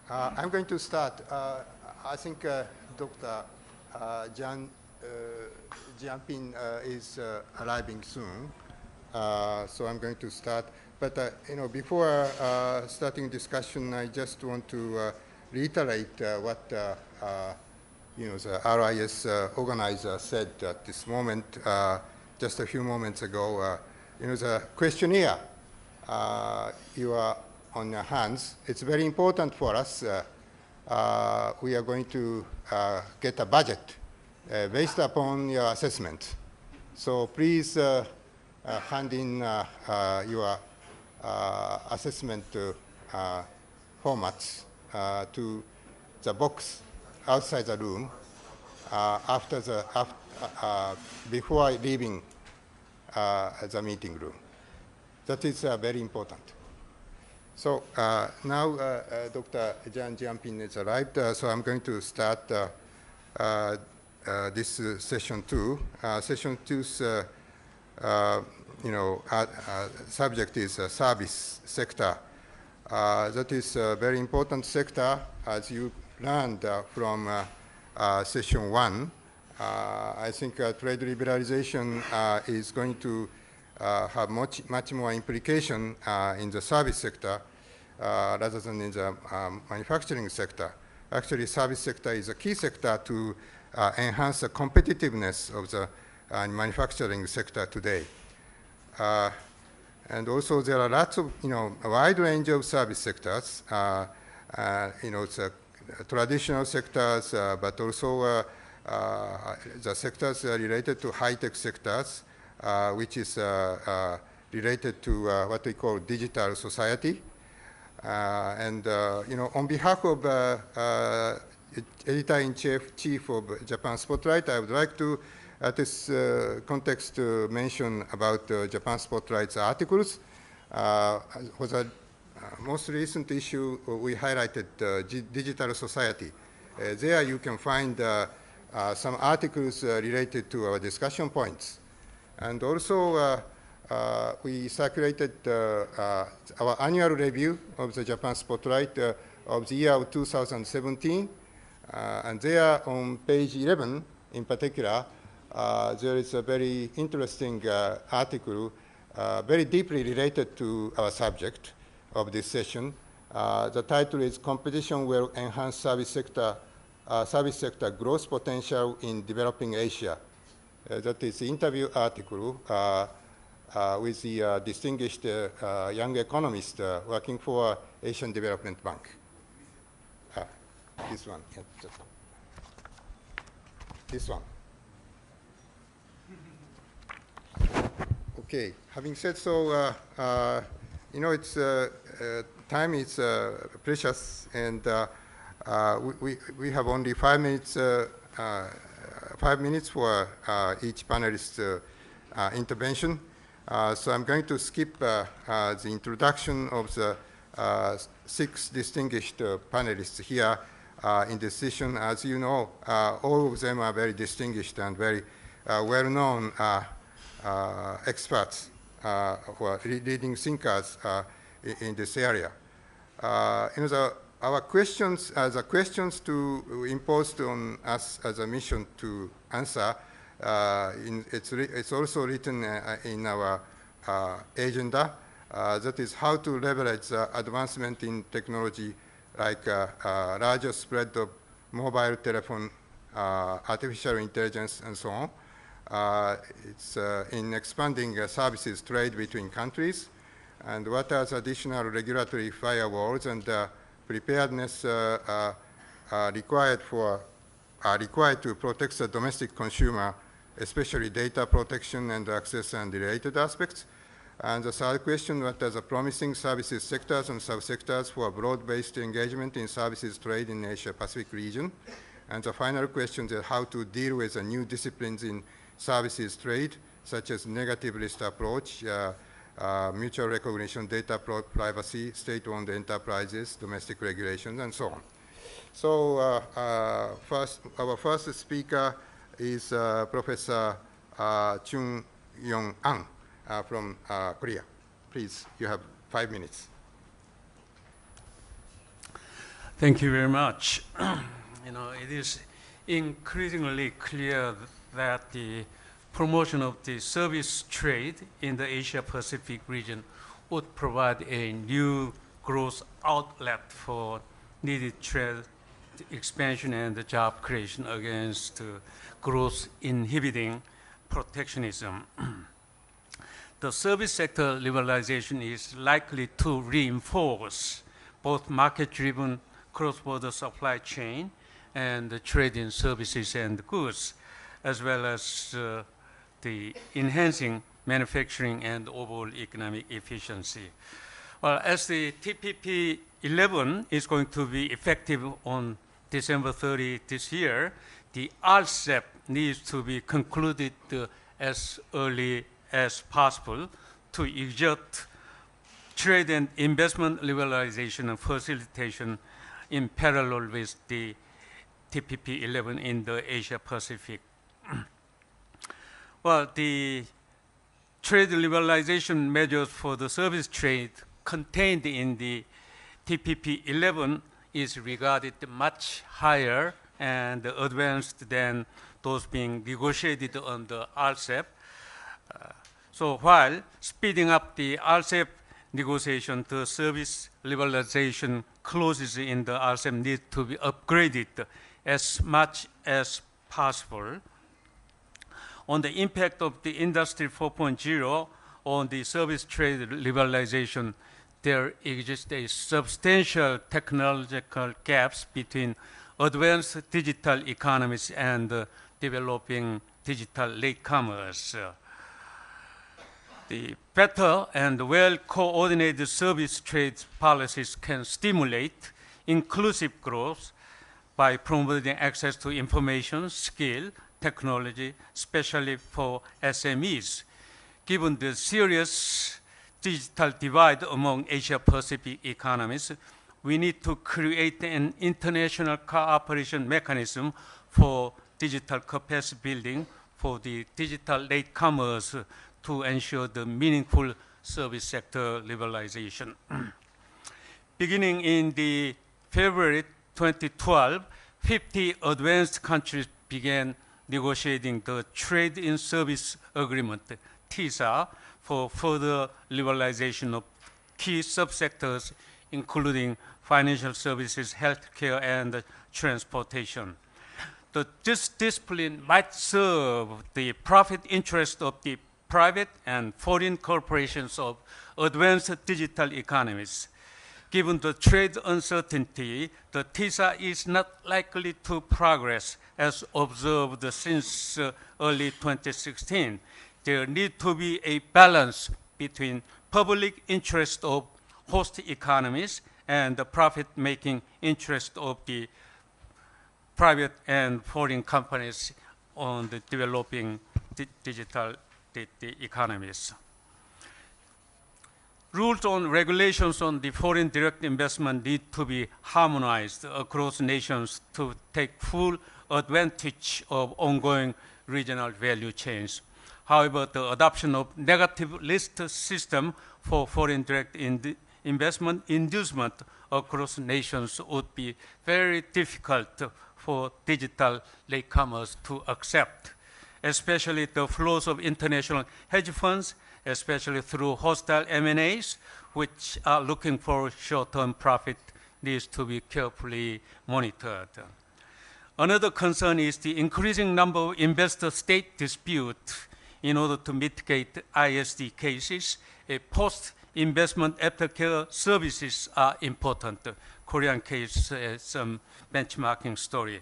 I'm going to start. I think Dr. Jianping is arriving soon, so I'm going to start. But before starting discussion, I just want to reiterate what the RIS organizer said at this moment, just a few moments ago. The questionnaire you are on your hands. It's very important for us. We are going to get a budget based upon your assessment. So please hand in your assessment formats to the box outside the room before leaving the meeting room. That is very important. So now Dr. Jianping has arrived, so I'm going to start this session 2. Session 2's subject is service sector. That is a very important sector, as you learned from session 1. I think trade liberalization is going to have much more implication in the service sector rather than in the manufacturing sector. Actually, service sector is a key sector to enhance the competitiveness of the manufacturing sector today. And also, there are lots of, a wide range of service sectors. It's traditional sectors, but also the sectors related to high-tech sectors, which is related to what we call digital society. On behalf of Editor-in-Chief of Japan Spotlight, I would like to, at this context, mention about Japan Spotlight's articles. For the most recent issue, we highlighted digital society. There you can find some articles related to our discussion points. And also, we circulated our annual review of the Japan Spotlight of the year of 2017. And there on page 11, in particular, there is a very interesting article, very deeply related to our subject of this session. The title is Competition Will Enhance Service Sector Growth Potential in Developing Asia. That is the interview article with the distinguished young economist working for Asian Development Bank. This one. Yeah, this one. Okay. Having said so, it's time is precious, and we have only 5 minutes. 5 minutes for each panelist's intervention. So I'm going to skip the introduction of the 6 distinguished panelists here in this session. As you know, all of them are very distinguished and very well-known experts or leading thinkers in this area. Our questions, the questions to imposed on us as a mission to answer, it's also written in our agenda. That is how to leverage advancement in technology like larger spread of mobile telephone, artificial intelligence, and so on. It's in expanding services trade between countries, and what are the additional regulatory firewalls and preparedness required to protect the domestic consumer, especially data protection and access and related aspects. And the third question, what are the promising services sectors and subsectors for broad-based engagement in services trade in Asia-Pacific region? And the final question is how to deal with the new disciplines in services trade, such as negative list approach, mutual recognition, data privacy, state-owned enterprises, domestic regulations, and so on. So our first speaker is Professor Chung-Yong from Korea. Please, you have 5 minutes. Thank you very much. It is increasingly clear that the promotion of the service trade in the Asia-Pacific region would provide a new growth outlet for needed trade expansion and job creation against growth inhibiting protectionism. The service sector liberalization is likely to reinforce both market-driven cross-border supply chain and the trade in services and goods, as well as the enhancing manufacturing and overall economic efficiency. Well, as the TPP 11 is going to be effective on December 30 this year, the RCEP needs to be concluded as early as possible to exert trade and investment liberalization and facilitation in parallel with the TPP 11 in the Asia Pacific. Well, the trade liberalization measures for the service trade contained in the TPP 11 is regarded much higher and advanced than those being negotiated on the RCEP. So while speeding up the RCEP negotiation, the service liberalization clauses in the RCEP need to be upgraded as much as possible. On the impact of the Industry 4.0 on the service trade liberalization, there exists a substantial technological gaps between advanced digital economies and developing digital latecomers. The better and well-coordinated service trade policies can stimulate inclusive growth by promoting access to information, skill, technology, especially for SMEs. Given the serious digital divide among Asia-Pacific economies, we need to create an international cooperation mechanism for digital capacity building for the digital latecomers to ensure the meaningful service sector liberalization. Beginning in the February 2012, 50 advanced countries began negotiating the Trade in Service Agreement, TISA, for further liberalization of key subsectors, including financial services, healthcare, and transportation. This discipline might serve the profit interest of the private and foreign corporations of advanced digital economies. Given the trade uncertainty, the TISA is not likely to progress as observed since early 2016. There needs to be a balance between public interest of host economies and the profit-making interest of the private and foreign companies on the developing digital economies. Rules on regulations on the foreign direct investment need to be harmonized across nations to take full advantage of ongoing regional value chains. However, the adoption of negative list system for foreign direct investment inducement across nations would be very difficult for digital latecomers to accept, especially the flows of international hedge funds, especially through hostile M&As, which are looking for short-term profit, needs to be carefully monitored. Another concern is the increasing number of investor-state disputes. In order to mitigate ISD cases, post-investment aftercare services are important. The Korean case has some benchmarking story.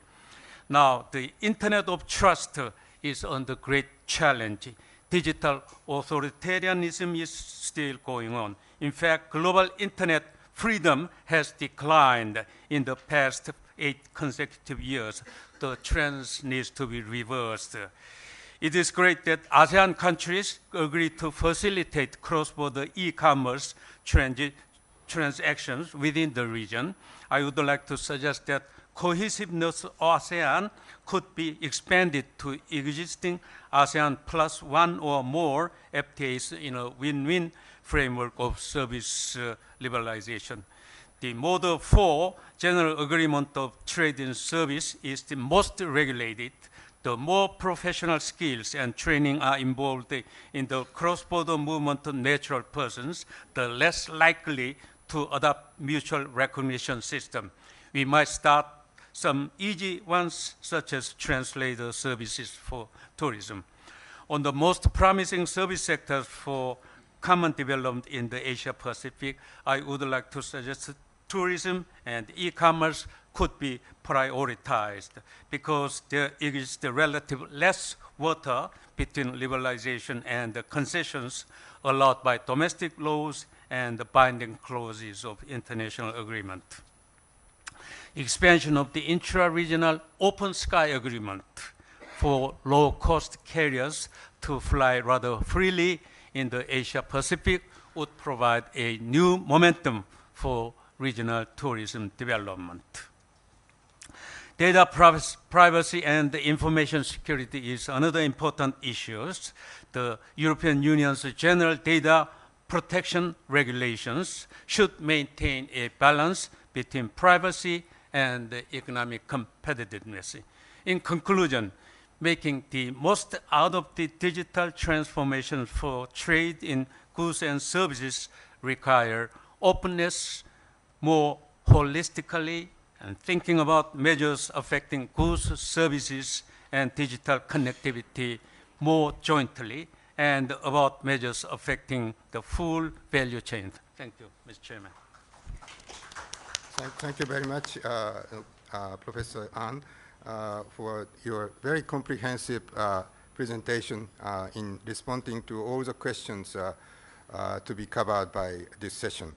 Now, the Internet of Trust is under great challenge. Digital authoritarianism is still going on. In fact, global Internet freedom has declined in the past 8 consecutive years. The trend needs to be reversed. It is great that ASEAN countries agreed to facilitate cross-border e-commerce transactions within the region. I would like to suggest that cohesiveness of ASEAN could be expanded to existing ASEAN plus one or more FTAs in a win-win framework of service liberalization. the Model 4 General Agreement of Trade and Service is the most regulated. The more professional skills and training are involved in the cross-border movement of natural persons, the less likely to adopt mutual recognition system. We might start some easy ones, such as translator services for tourism. On the most promising service sectors for common development in the Asia Pacific, I would like to suggest tourism and e-commerce could be prioritized because there is the relative less water between liberalization and the concessions allowed by domestic laws and the binding clauses of international agreement. Expansion of the intra-regional open sky agreement for low-cost carriers to fly rather freely in the Asia Pacific would provide a new momentum for regional tourism development. Data privacy and information security is another important issue. The European Union's general data protection regulations should maintain a balance between privacy and economic competitiveness. In conclusion, making the most out of the digital transformation for trade in goods and services require openness more holistically and thinking about measures affecting goods, services, and digital connectivity more jointly, and about measures affecting the full value chain. Thank you, Mr. Chairman. Thank you very much, Professor An, for your very comprehensive presentation in responding to all the questions to be covered by this session.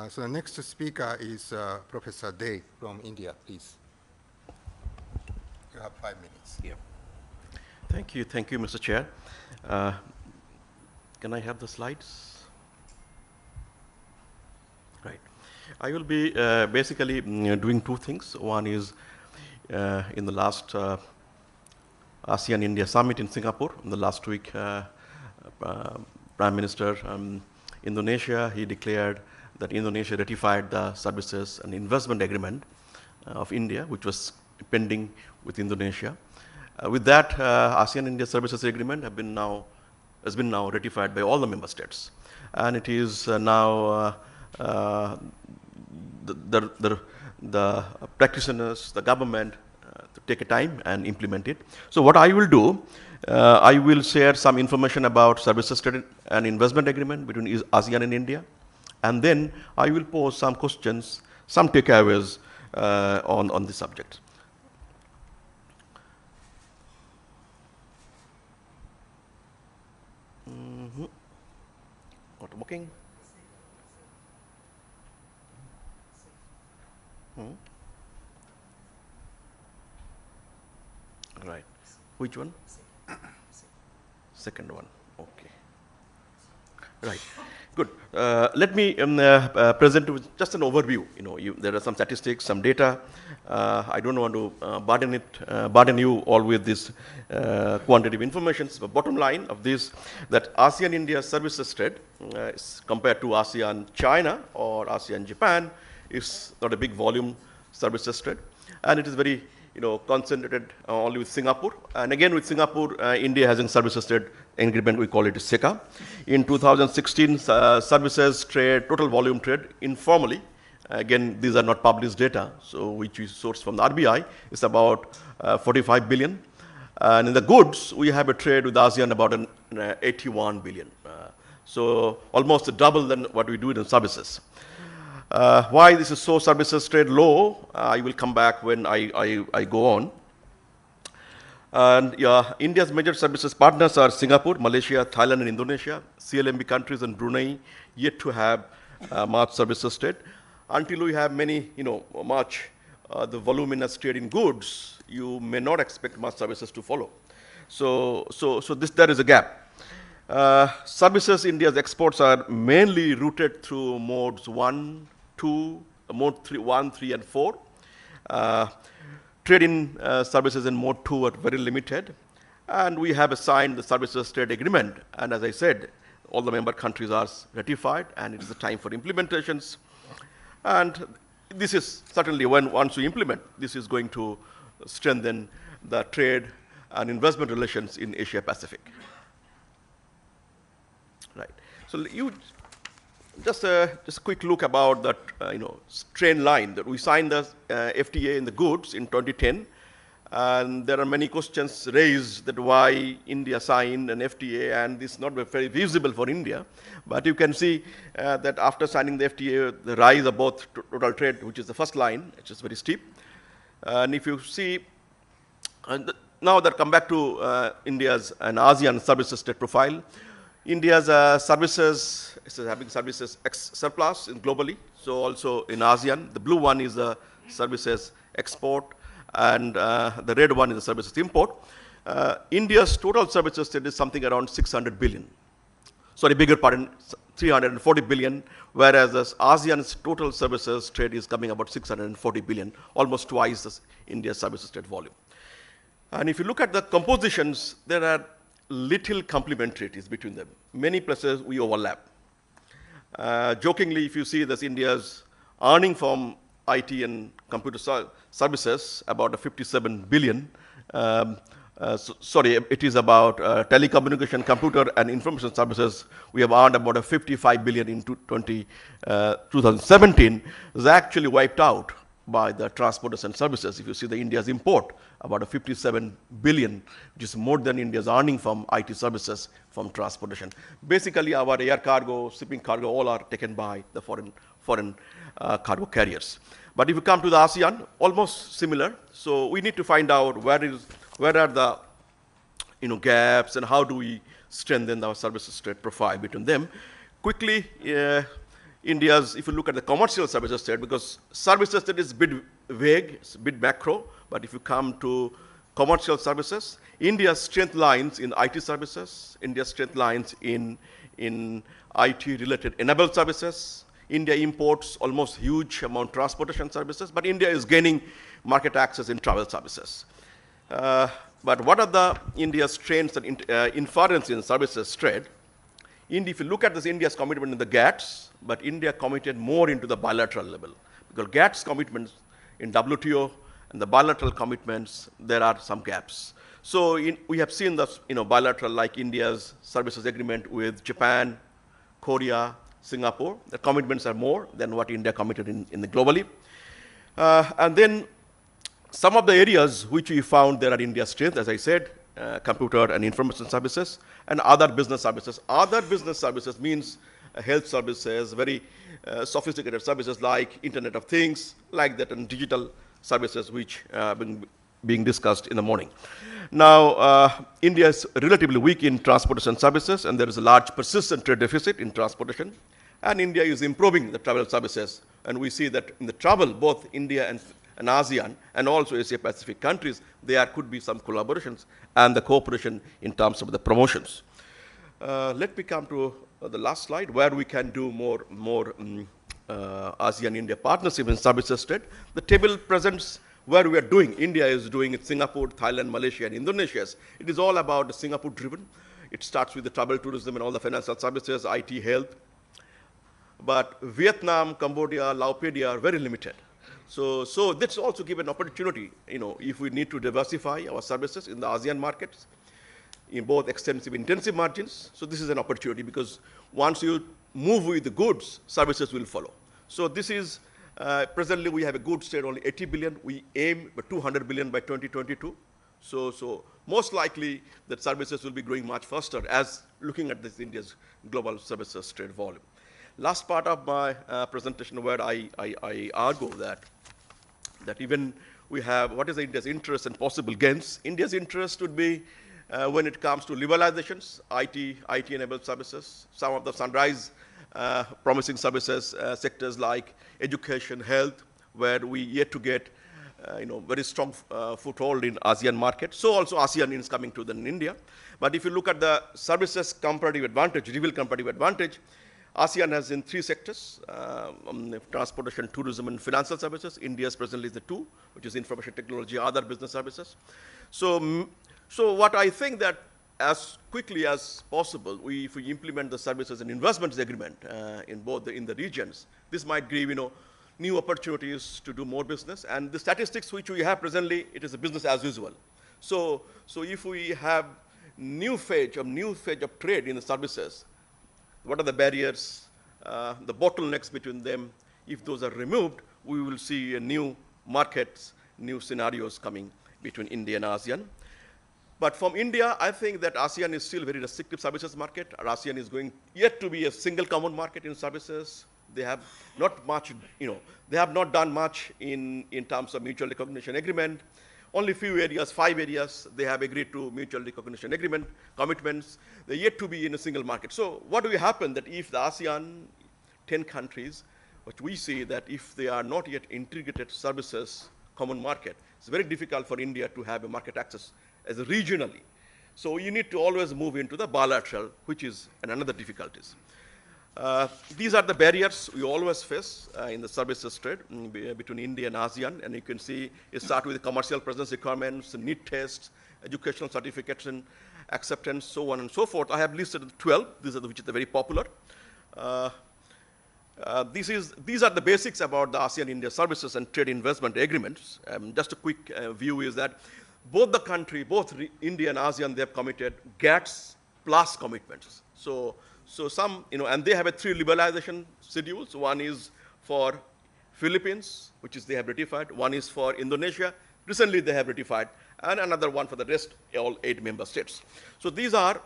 So the next speaker is Professor Dey from India, please. You have 5 minutes. Yeah. Thank you, Mr. Chair. Can I have the slides? Right. I will be basically doing 2 things. One is in the last ASEAN-India summit in Singapore, in the last week, Prime Minister Indonesia, he declared that Indonesia ratified the services and investment agreement of India, which was pending with Indonesia. With that, ASEAN-India services agreement has been now ratified by all the member states, and it is now the practitioners, the government, to take a time and implement it. So what I will do, I will share some information about services trade and investment agreement between ASEAN and India, and then I will pose some questions, some takeaways on this subject. Not working? Right. Which one? Second one. Okay. Right. Good. Let me present just an overview. There are some statistics, some data. I don't want to burden you all with this quantitative information. The bottom line of this, that ASEAN-India services trade, compared to ASEAN-China or ASEAN-Japan, is not a big volume services trade, and it is very concentrated only with Singapore. And again, with Singapore, India has a services trade agreement, we call it SECA. In 2016, services trade, total volume trade informally, again, these are not published data, so which we source from the RBI, is about 45 billion. And in the goods, we have a trade with ASEAN about 81 billion. So almost double than what we do in services. Why this is so services trade low, I will come back when I go on. And India's major services partners are Singapore, Malaysia, Thailand, and Indonesia. CLMB countries and Brunei yet to have much services trade. Until we have many, much the voluminous trade in goods, you may not expect much services to follow. So there is a gap. Services, India's exports are mainly routed through modes 1, 2, mode 3, 1, 3, and 4. Trade in services in mode 2 are very limited. And we have signed the services trade agreement. And as I said, all the member countries are ratified, and it is the time for implementations. And this is certainly, once we implement, this is going to strengthen the trade and investment relations in Asia Pacific. Right. So you just a quick look about that trend line that we signed the FTA in the goods in 2010, and there are many questions raised that why India signed an FTA, and this is not very visible for India. But you can see that after signing the FTA, the rise of both total trade, which is the first line, which is very steep. And if you see, now that come back to India's and ASEAN services trade profile, India's services is having services surplus globally. So also in ASEAN, the blue one is the services export, and the red one is the services import. India's total services trade is something around 600 billion. Sorry, bigger pardon, 340 billion, whereas the ASEAN's total services trade is coming about 640 billion, almost twice India's services trade volume. And if you look at the compositions, there are little complementarities between them. Many places we overlap. Jokingly, if you see this India's earning from IT and computer services, about 57 billion. Sorry, it is about telecommunication, computer and information services. We have earned about 55 billion in 2017. Is actually wiped out by the transportation services. If you see the India's import, about 57 billion, which is more than India's earning from IT services from transportation. Basically, our air cargo, shipping cargo, all are taken by the foreign cargo carriers. But if you come to the ASEAN, almost similar. So we need to find out where are the gaps and how do we strengthen our services trade profile between them. Quickly, India's, if you look at the commercial services trade, because services trade is a bit vague, it's a bit macro, but if you come to commercial services, India's strength lines in IT services, India's strength lines in IT-related enabled services. India imports almost huge amount transportation services, but India is gaining market access in travel services. But what are the India's strengths and inference in services trade? India, if you look at this, India's commitment in the GATS, but India committed more into the bilateral level. Because GATS commitments in WTO and the bilateral commitments, there are some gaps. So we have seen the bilateral, like India's services agreement with Japan, Korea, Singapore. The commitments are more than what India committed in the globally. And then some of the areas which we found there are India's strength, as I said, computer and information services, and other business services. Other business services means health services, very sophisticated services like Internet of Things, like that, and digital services which being discussed in the morning. Now, India is relatively weak in transportation services, and there is a large persistent trade deficit in transportation. And India is improving the travel services. And we see that in the travel, both India and ASEAN, and also Asia Pacific countries, there could be some collaborations and the cooperation in terms of the promotions. Let me come to the last slide, where we can do more ASEAN-India partnership in services trade. The table presents where we are doing. India is doing it, Singapore, Thailand, Malaysia, and Indonesia. It is all about Singapore-driven. It starts with the travel, tourism, and all the financial services, IT, health. But Vietnam, Cambodia, Laos are very limited. So that's also give an opportunity, if we need to diversify our services in the ASEAN markets, in both extensive, intensive margins. So this is an opportunity, because once you move with the goods, services will follow. So this is, presently we have a goods trade only 80 billion. We aim for 200 billion by 2022. So most likely that services will be growing much faster as looking at this India's global services trade volume. Last part of my presentation, where I argue that even we have what is India's interest and possible gains. India's interest would be when it comes to liberalizations, IT-enabled services, some of the sunrise promising services sectors like education, health, where we yet to get very strong foothold in ASEAN market. So also ASEAN is coming to in India. But if you look at the services comparative advantage, real comparative advantage, ASEAN has in 3 sectors, transportation, tourism, and financial services. India's presently is the 2, which is information technology, other business services. So what I think that as quickly as possible, if we implement the services and investments agreement in both in the regions, this might give new opportunities to do more business. And the statistics which we have presently, it is a business as usual. So if we have new phase of trade in the services, what are the barriers, the bottlenecks between them? If those are removed, we will see a new markets, new scenarios coming between India and ASEAN. But from India, I think that ASEAN is still a very restrictive services market. ASEAN is going yet to be a single common market in services. They have not much, they have not done much in terms of mutual recognition agreement. Only few areas, 5 areas, they have agreed to mutual recognition agreement, commitments. They're yet to be in a single market. So what will happen that if the ASEAN 10 countries, which we see that if they are not yet integrated services common market, it's very difficult for India to have a market access as a regionally. So you need to always move into the bilateral, which is another difficulties. These are the barriers we always face in the services trade between India and ASEAN. And you can see it starts with commercial presence requirements, need tests, educational certification, acceptance, so on and so forth. I have listed 12, which are very popular. These are the basics about the ASEAN-India services and trade investment agreements. Just a quick view is that both the country, both India and ASEAN, they have committed GATS plus commitments. So some, and they have a 3 liberalization schedules. One is for Philippines, which is they have ratified. One is for Indonesia. Recently they have ratified. And another one for the rest, all 8 member states. So these are,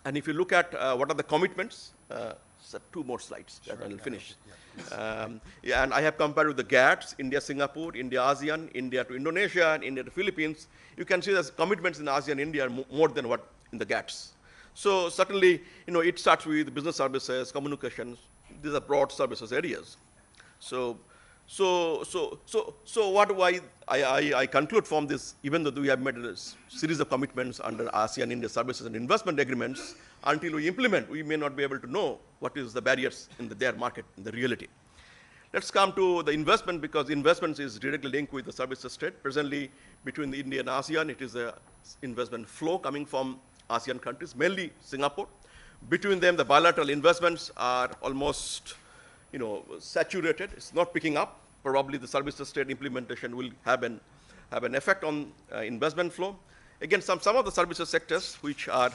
and if you look at what are the commitments, so 2 more slides, sure, and I'll finish. Yeah. And I have compared with the GATS, India, Singapore, India, ASEAN, India to Indonesia, and India to Philippines. You can see that commitments in ASEAN, India are more than what in the GATS. So certainly, it starts with business services, communications. These are broad services areas. So what do I conclude from this, even though we have made a series of commitments under ASEAN India services and investment agreements, until we implement, we may not be able to know what is the barriers in their market, in the reality. Let's come to the investment, because investments is directly linked with the services trade. Presently, between the India and ASEAN, it is a investment flow coming from ASEAN countries, mainly Singapore. Between them, the bilateral investments are almost, saturated. It's not picking up. Probably the services trade implementation will have an effect on investment flow. Again, some of the services sectors which are,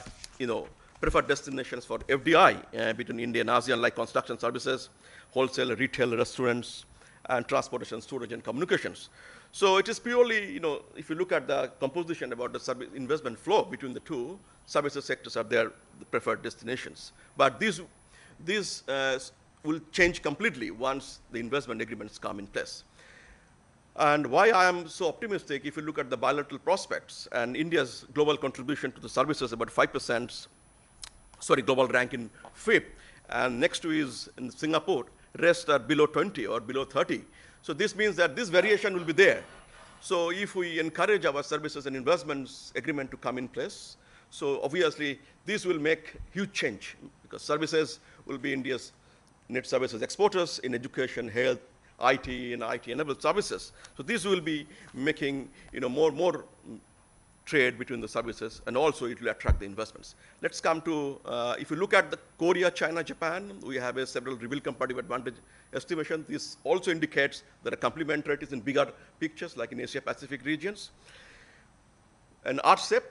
preferred destinations for FDI between India and ASEAN, like construction services, wholesale, retail, restaurants, and transportation, storage, and communications. So it is purely, if you look at the composition about the service investment flow between the 2, services sectors are the preferred destinations. But these will change completely once the investment agreements come in place. And why I am so optimistic, if you look at the bilateral prospects and India's global contribution to the services, about 5%, global rank in 5th, and next to is in Singapore, rest are below 20 or below 30. So this means that this variation will be there. So if we encourage our services and investments agreement to come in place, so obviously this will make huge change, because services will be India's net services exporters in education, health, IT, and IT-enabled services. So this will be making more trade between the services, and also it will attract the investments. Let's come to, if you look at the Korea, China, Japan, we have several reveal comparative advantage estimation. This also indicates that a complementarities in bigger pictures, like in Asia-Pacific regions. And RCEP,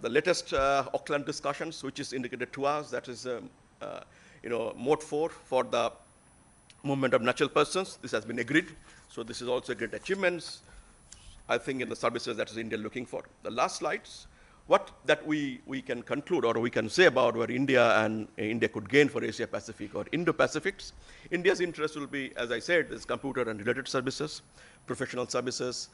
the latest Auckland discussions, which is indicated to us, that is Mode 4 for the movement of natural persons. This has been agreed. So this is also a great achievement, I think, in the services that is India looking for. The last slides, what that we can conclude or we can say about where India could gain for Asia Pacific or Indo-Pacifics. India's interest will be, as I said, is computer and related services, professional services,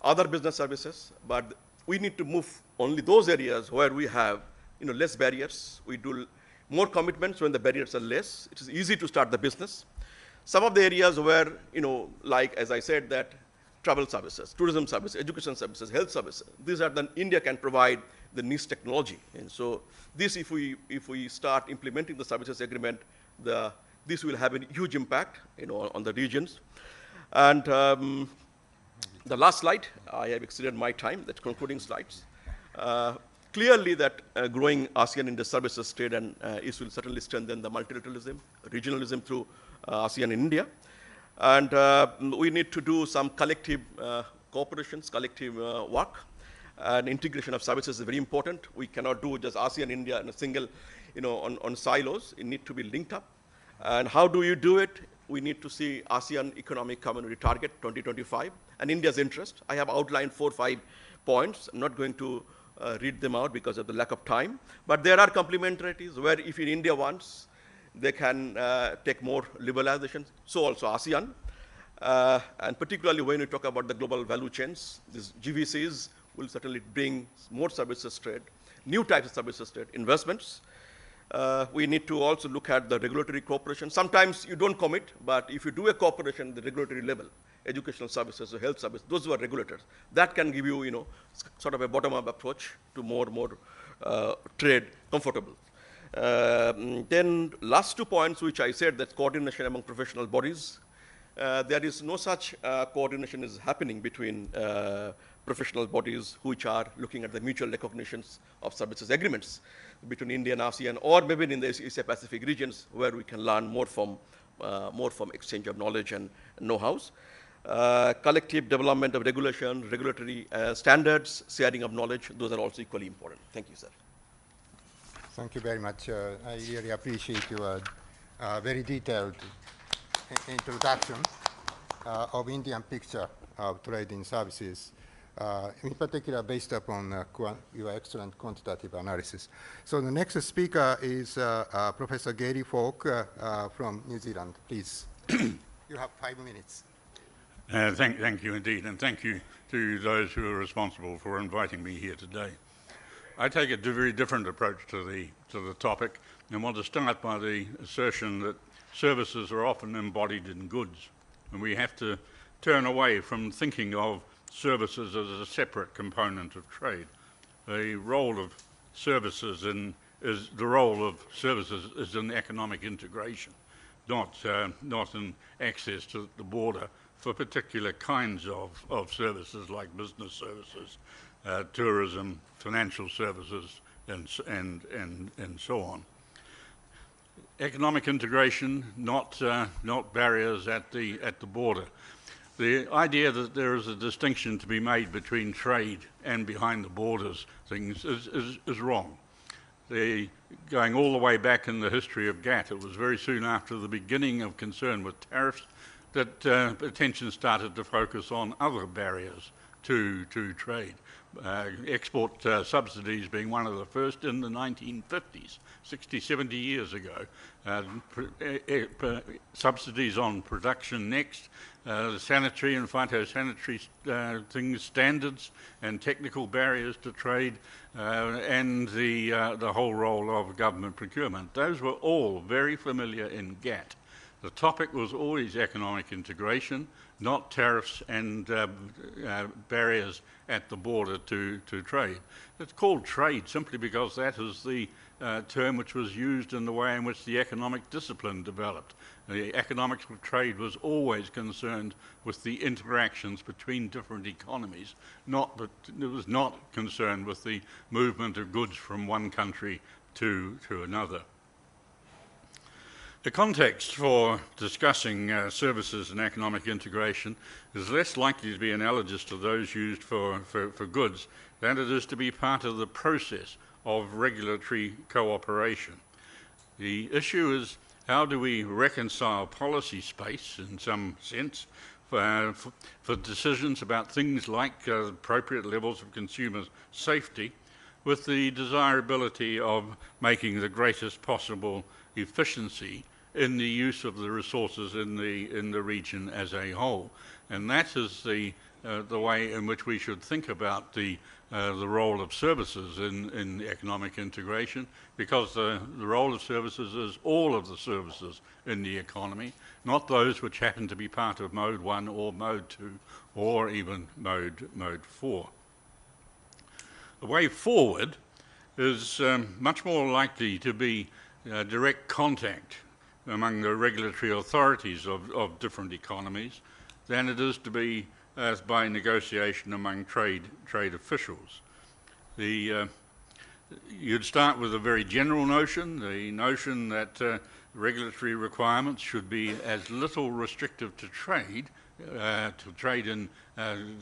other business services, but we need to move only those areas where we have less barriers. We do more commitments when the barriers are less. It is easy to start the business. Some of the areas where, like as I said, that travel services, tourism services, education services, health services, these are the India can provide the niche technology. And so this, if we start implementing the services agreement, this will have a huge impact, on the regions. And the last slide, I have exceeded my time, that's concluding slides. Clearly that growing ASEAN in the services trade and it will certainly strengthen the multilateralism, regionalism through ASEAN and India. And we need to do some collective cooperations, collective work, and integration of services is very important. We cannot do just ASEAN, India in a single, on silos. It needs to be linked up. And how do you do it? We need to see ASEAN Economic Community Target 2025 and India's interest. I have outlined 4 or 5 points. I'm not going to read them out because of the lack of time. But there are complementarities where if India wants, they can take more liberalization. So also ASEAN. And particularly when we talk about the global value chains, these GVCs will certainly bring more services trade, new types of services trade, investments. We need to also look at the regulatory cooperation. Sometimes you don't commit, but if you do a cooperation at the regulatory level, educational services or health services, those who are regulators, that can give you, sort of a bottom-up approach to more trade comfortable. Then last 2 points, which I said, that coordination among professional bodies. There is no such coordination is happening between professional bodies which are looking at the mutual recognitions of services agreements between India and ASEAN, or maybe in the Asia Pacific regions where we can learn more from exchange of knowledge and know-hows. Collective development of regulation, regulatory standards, sharing of knowledge, those are also equally important. Thank you, sir. Thank you very much. I really appreciate your very detailed introduction of Indian picture of trade in services, in particular based upon your excellent quantitative analysis. So the next speaker is Professor Gary Hawke from New Zealand. Please, you have 5 minutes. Thank you indeed, and thank you to those who are responsible for inviting me here today. I take a very different approach to the topic, and want to start by the assertion that services are often embodied in goods, and we have to turn away from thinking of services as a separate component of trade. The role of services is in economic integration, not in access to the border for particular kinds of services like business services, tourism, financial services, and so on. Economic integration, not barriers at the border. The idea that there is a distinction to be made between trade and behind the borders things is wrong. Going all the way back in the history of GATT, it was very soon after the beginning of concern with tariffs that attention started to focus on other barriers to trade. Export subsidies being one of the first in the 1950s, 60, 70 years ago. Subsidies on production next, sanitary and phytosanitary standards and technical barriers to trade, and the whole role of government procurement. Those were all very familiar in GATT. The topic was always economic integration, not tariffs and barriers at the border to trade. It's called trade simply because that is the term which was used in the way in which the economic discipline developed. The economics of trade was always concerned with the interactions between different economies, it was not concerned with the movement of goods from one country to another. The context for discussing services and economic integration is less likely to be analogous to those used for goods than it is to be part of the process of regulatory cooperation. The issue is, how do we reconcile policy space, in some sense, for decisions about things like appropriate levels of consumer safety with the desirability of making the greatest possible efficiency in the use of the resources in the region as a whole. And that is the way in which we should think about the role of services in economic integration, because the role of services is all of the services in the economy, not those which happen to be part of Mode 1 or Mode 2 or even Mode 4. The way forward is much more likely to be direct contact among the regulatory authorities of different economies than it is to be by negotiation among trade officials. You'd start with a very general notion, the notion that regulatory requirements should be as little restrictive to trade in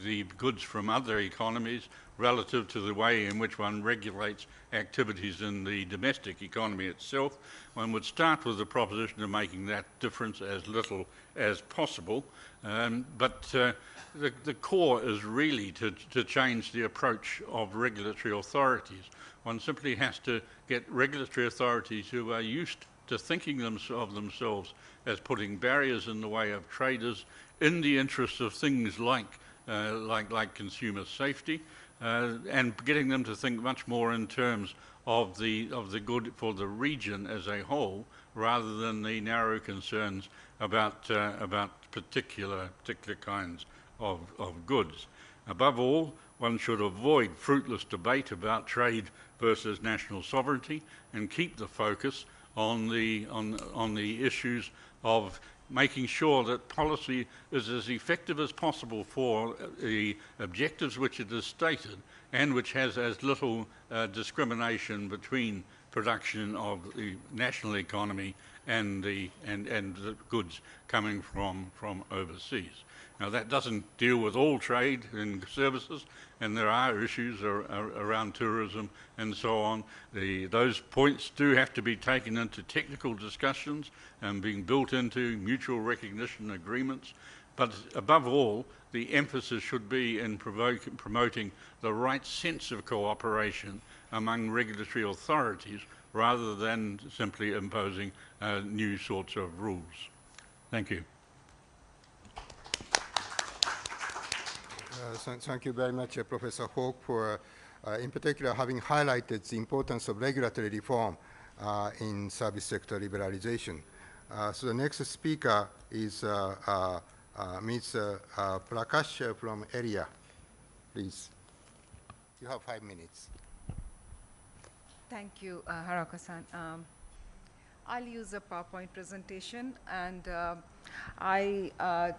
the goods from other economies relative to the way in which one regulates activities in the domestic economy itself. One would start with the proposition of making that difference as little as possible, but the core is really to change the approach of regulatory authorities. One simply has to get regulatory authorities who are used to thinking of themselves as putting barriers in the way of traders in the interests of things like consumer safety, and getting them to think much more in terms of the good for the region as a whole, rather than the narrow concerns about particular kinds of goods. Above all, one should avoid fruitless debate about trade versus national sovereignty and keep the focus on the issues of making sure that policy is as effective as possible for the objectives which it is stated, and which has as little discrimination between production of the national economy and the goods coming from overseas. Now, that doesn't deal with all trade in services, and there are issues around tourism and so on. Those points do have to be taken into technical discussions and being built into mutual recognition agreements. But above all, the emphasis should be in promoting the right sense of cooperation among regulatory authorities, rather than simply imposing new sorts of rules. Thank you. Thank you very much, Professor Hawke, for in particular having highlighted the importance of regulatory reform in service sector liberalization. So the next speaker is Ms. Prakash from ERIA. Please. You have 5 minutes. Thank you, Haraoka-san. I'll use a PowerPoint presentation, and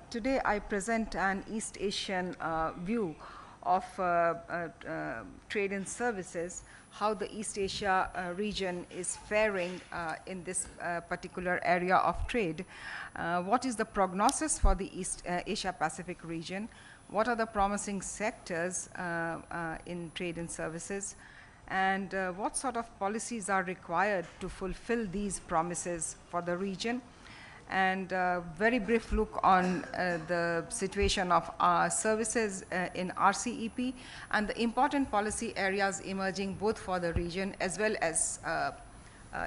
today I present an East Asian view of trade and services, how the East Asia region is faring in this particular area of trade. What is the prognosis for the East Asia Pacific region? What are the promising sectors in trade and services? And what sort of policies are required to fulfill these promises for the region? And very brief look on the situation of services in RCEP and the important policy areas emerging both for the region as well as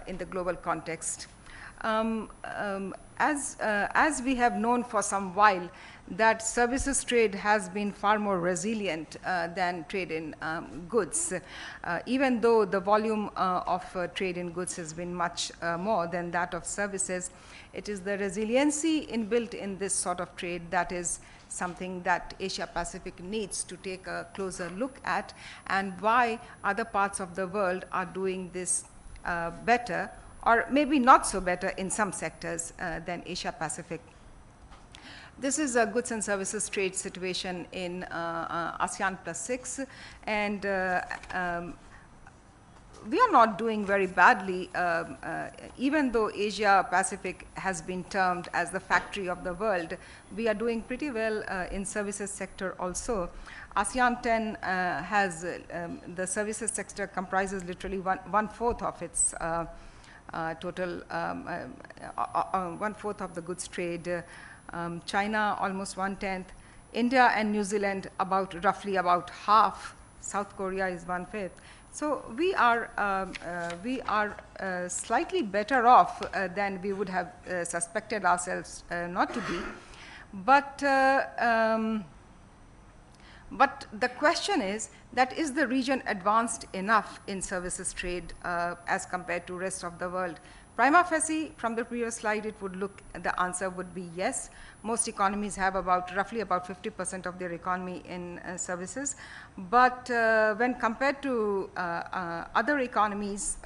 in the global context. As we have known for some while, that services trade has been far more resilient than trade in goods, even though the volume of trade in goods has been much more than that of services. It is the resiliency inbuilt in this sort of trade that is something that Asia Pacific needs to take a closer look at, and why other parts of the world are doing this better, or maybe not so better in some sectors than Asia Pacific. This is a goods and services trade situation in ASEAN +6, and we are not doing very badly, even though Asia Pacific has been termed as the factory of the world. We are doing pretty well in services sector also. ASEAN 10 has, the services sector comprises literally one-fourth of its total, one-fourth of the goods trade. China almost 1/10, India and New Zealand roughly about half, South Korea is 1/5. So we are slightly better off than we would have suspected ourselves not to be. But the question is the region advanced enough in services trade as compared to rest of the world? Prima facie, from the previous slide, it would look, the answer would be yes. Most economies have roughly about 50% of their economy in services. But when compared to other economies,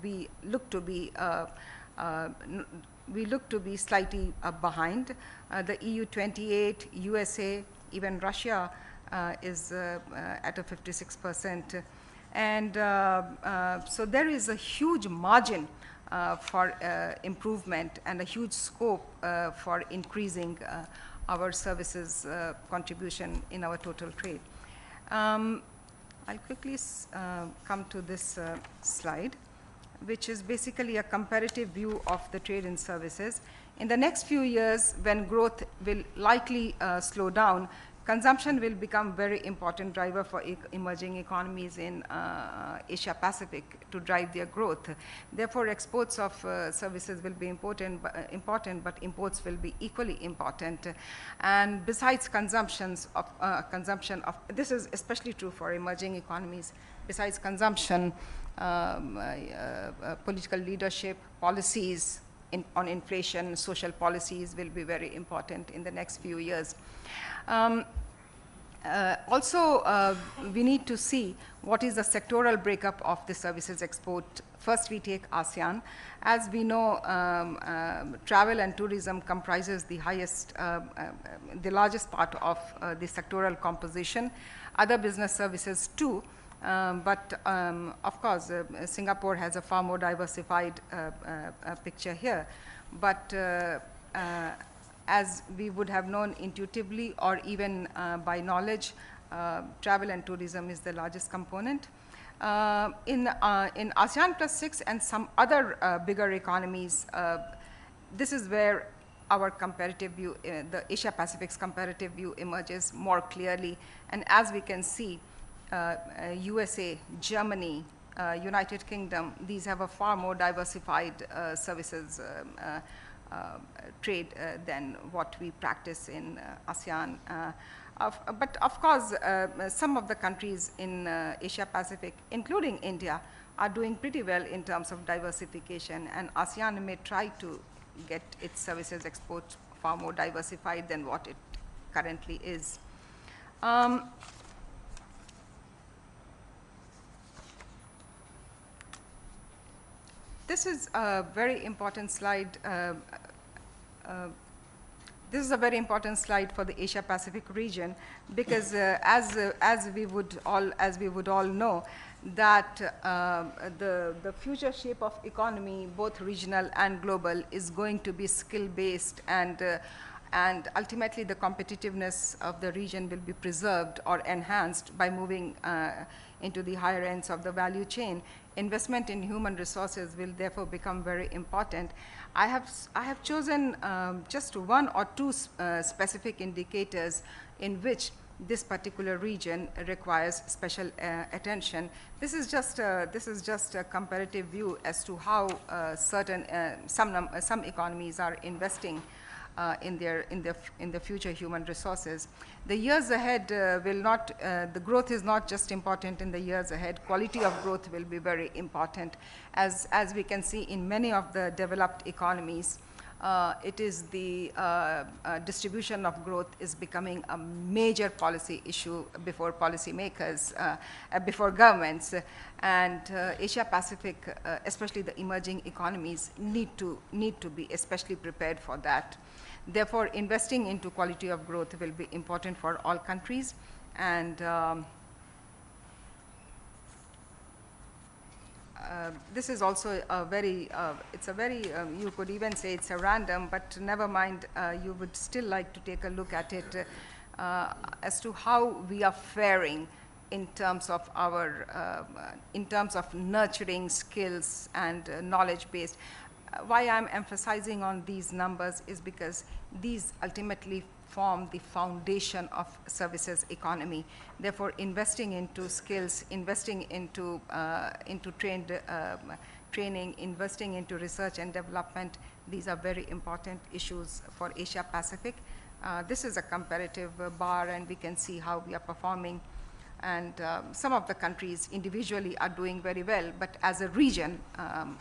we look to be slightly behind. The EU 28, USA, even Russia is at a 56%. And so there is a huge margin for improvement and a huge scope for increasing our services contribution in our total trade. I'll quickly come to this slide, which is basically a comparative view of the trade in services. In the next few years, when growth will likely slow down, consumption will become very important driver for emerging economies in Asia Pacific to drive their growth. Therefore, exports of services will be important, but imports will be equally important. And besides consumption of, this is especially true for emerging economies, besides consumption, political leadership, policies on inflation, social policies will be very important in the next few years. Also, we need to see what is the sectoral breakup of the services export. First, we take ASEAN. As we know, travel and tourism comprises the the largest part of the sectoral composition. Other business services too, but of course, Singapore has a far more diversified picture here. But as we would have known intuitively or even by knowledge, travel and tourism is the largest component. In ASEAN plus 6 and some other bigger economies, this is where our comparative view, the Asia Pacific's comparative view emerges more clearly. And as we can see, USA, Germany, United Kingdom, these have a far more diversified services trade than what we practice in ASEAN. But of course, some of the countries in Asia Pacific, including India, are doing pretty well in terms of diversification, and ASEAN may try to get its services exports far more diversified than what it currently is. This is a very important slide. This is a very important slide for the Asia Pacific region because, as we would all know, that the future shape of economy, both regional and global, is going to be skill-based, and ultimately the competitiveness of the region will be preserved or enhanced by moving into the higher ends of the value chain. Investment in human resources will therefore become very important. I have chosen just one or two specific indicators in which this particular region requires special attention. This is just a comparative view as to how some economies are investing in the future human resources. The years ahead will not, the growth is not just important in the years ahead, quality of growth will be very important. As we can see in many of the developed economies, it is the distribution of growth is becoming a major policy issue before policymakers, before governments, and Asia Pacific, especially the emerging economies, need to be especially prepared for that. Therefore, investing into quality of growth will be important for all countries, and this is also a very, it's a very, you could even say it's a random, but never mind, you would still like to take a look at it as to how we are faring in terms of our, in terms of nurturing skills and knowledge-based. Why I'm emphasizing on these numbers is because these ultimately form the foundation of services economy. Therefore, investing into skills, investing into training, investing into research and development, these are very important issues for Asia Pacific. This is a comparative bar, and we can see how we are performing. And some of the countries individually are doing very well, but as a region,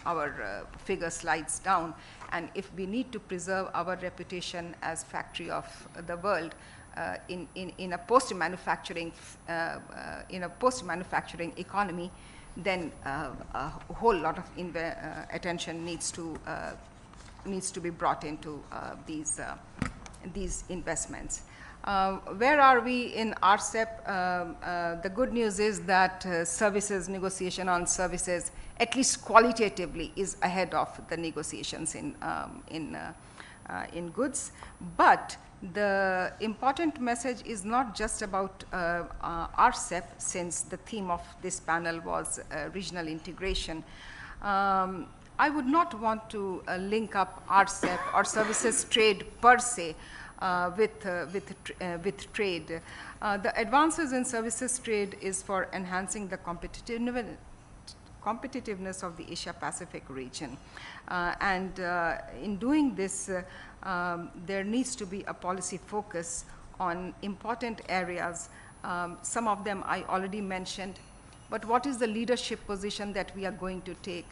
our figure slides down. And if we need to preserve our reputation as factory of the world in a post-manufacturing economy, then a whole lot of attention needs to be brought into these investments. Where are we in RCEP? The good news is that services, negotiation on services, at least qualitatively, is ahead of the negotiations in goods. But the important message is not just about RCEP, since the theme of this panel was regional integration. I would not want to link up RCEP or services trade per se with trade. The advances in services trade is for enhancing the competitiveness of the Asia-Pacific region. In doing this, there needs to be a policy focus on important areas. Some of them I already mentioned, but what is the leadership position that we are going to take?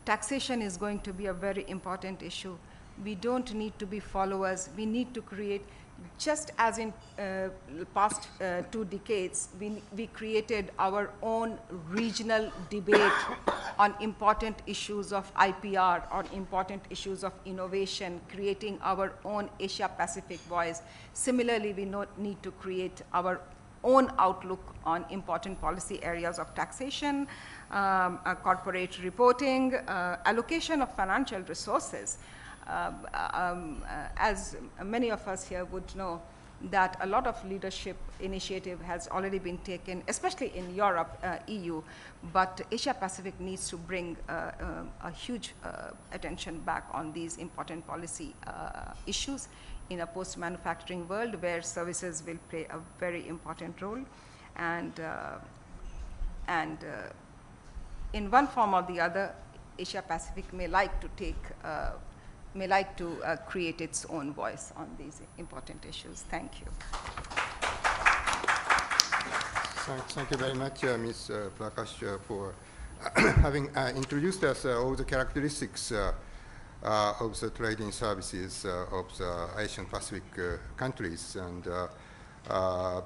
Taxation is going to be a very important issue. We don't need to be followers. We need to create, just as in past 2 decades, we created our own regional debate on important issues of IPR, on important issues of innovation, creating our own Asia-Pacific voice. Similarly, we need to create our own outlook on important policy areas of taxation, corporate reporting, allocation of financial resources. As many of us here would know, that a lot of leadership initiative has already been taken, especially in Europe, EU, but Asia-Pacific needs to bring a huge attention back on these important policy issues in a post-manufacturing world where services will play a very important role. And in one form or the other, Asia-Pacific may like to take create its own voice on these important issues. Thank you. Thank you very much, Ms. Prakash, for having introduced us all the characteristics of the trading services of the Asian Pacific countries, and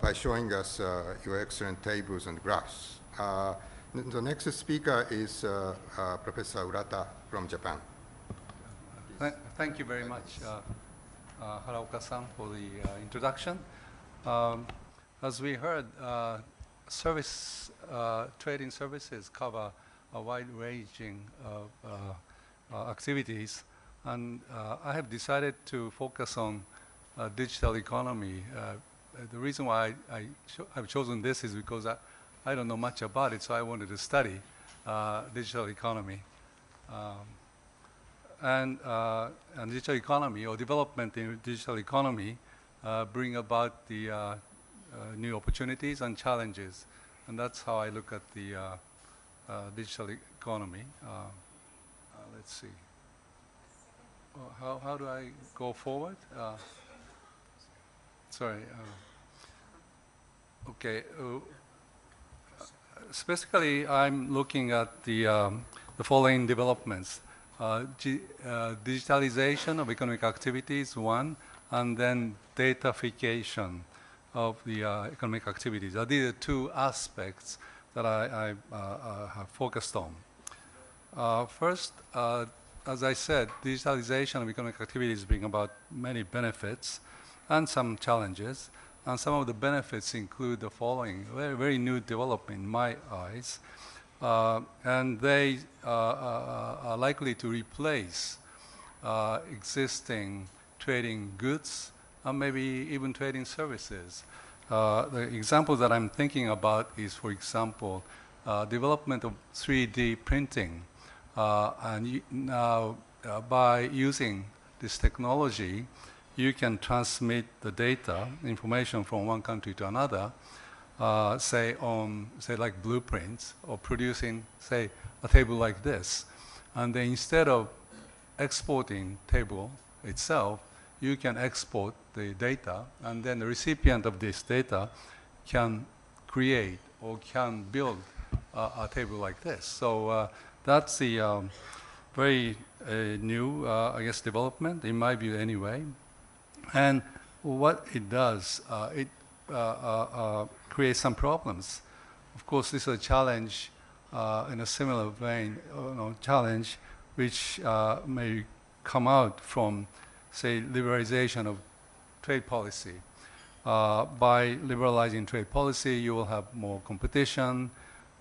by showing us your excellent tables and graphs. The next speaker is Professor Urata from Japan. Thank you very much, Haraoka-san, for the introduction. As we heard, trading services cover a wide-ranging activities, and I have decided to focus on digital economy. The reason why I've chosen this is because I don't know much about it, so I wanted to study digital economy. And digital economy, or development in digital economy, bring about the new opportunities and challenges. And that's how I look at the digital economy. Let's see. How do I go forward? Sorry. Okay. Specifically, I'm looking at the following developments. Digitalization of economic activities, one, and then datafication of the economic activities. These are 2 aspects that I have focused on. First, as I said, digitalization of economic activities bring about many benefits and some challenges. And some of the benefits include the following: very, very new development in my eyes. And they are likely to replace existing trading goods and maybe even trading services. The example that I'm thinking about is, for example, development of 3D printing. And now, by using this technology, you can transmit the data, information from one country to another, say like blueprints, or producing, say, a table like this. And then instead of exporting table itself, you can export the data, and then the recipient of this data can create or can build a table like this. So that's the very new, I guess, development, in my view anyway. And what it does, it creates some problems. Of course, this is a challenge in a similar vein, challenge which may come out from, say, liberalization of trade policy. By liberalizing trade policy, you will have more competition,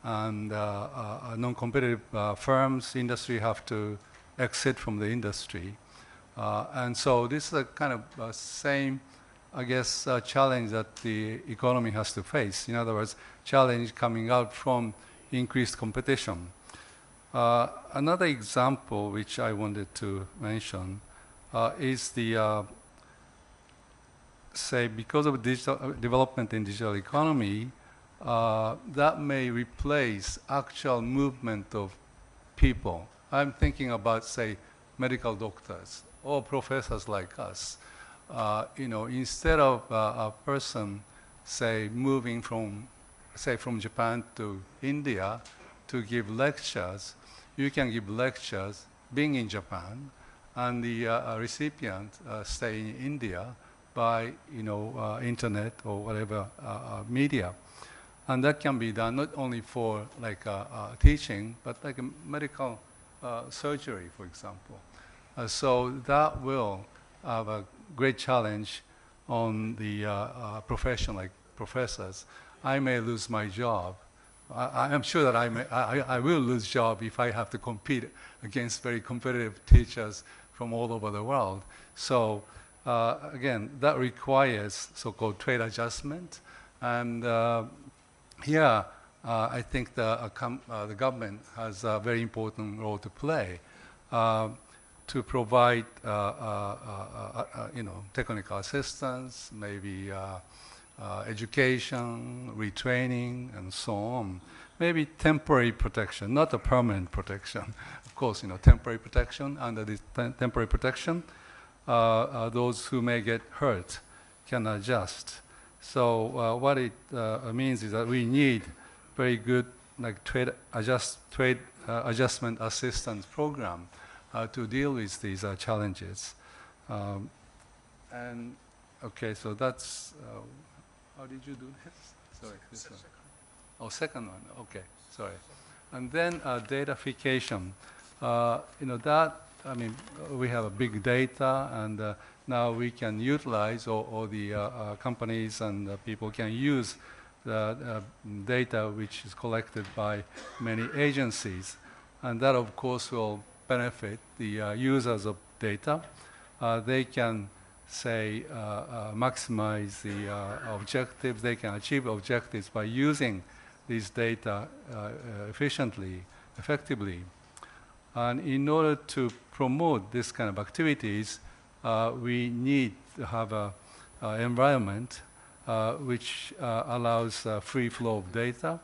and non-competitive firms, industry have to exit from the industry. And so this is a kind of same, I guess, challenge that the economy has to face. In other words, challenge coming out from increased competition. Another example which I wanted to mention is the, say, because of digital development in digital economy, that may replace actual movement of people. I'm thinking about, say, medical doctors or professors like us. Instead of a person, say, moving from Japan to India to give lectures, you can give lectures being in Japan, and the recipient stay in India by internet or whatever media. And that can be done not only for like teaching, but like a medical surgery, for example. So that will have a great challenge on the profession, like professors. I may lose my job. I am sure that I will lose job if I have to compete against very competitive teachers from all over the world. So again, that requires so-called trade adjustment. And here, I think the government has a very important role to play to provide technical assistance, maybe education, retraining, and so on. Maybe temporary protection, not a permanent protection. Of course, temporary protection. Under this temporary protection, those who may get hurt can adjust. So what it means is that we need very good like trade adjustment assistance program to deal with these challenges. And okay, so that's how did you do this? Sorry, this one. Oh, second one. Okay, sorry. And then datafication. We have a big data, and now we can utilize, or the companies and people can use the data which is collected by many agencies. And that, of course, will benefit the users of data. They can, say, maximize the objectives. They can achieve objectives by using these data efficiently, effectively. And in order to promote this kind of activities, we need to have an environment which allows free flow of data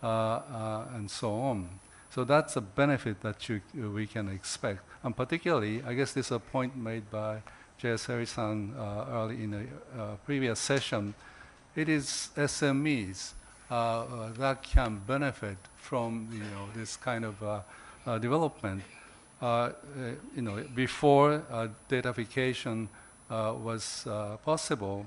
and so on. So that's a benefit that we can expect. And particularly, I guess this is a point made by J.S. Harrison early in the previous session. It is SMEs that can benefit from this kind of development. Before datafication was possible,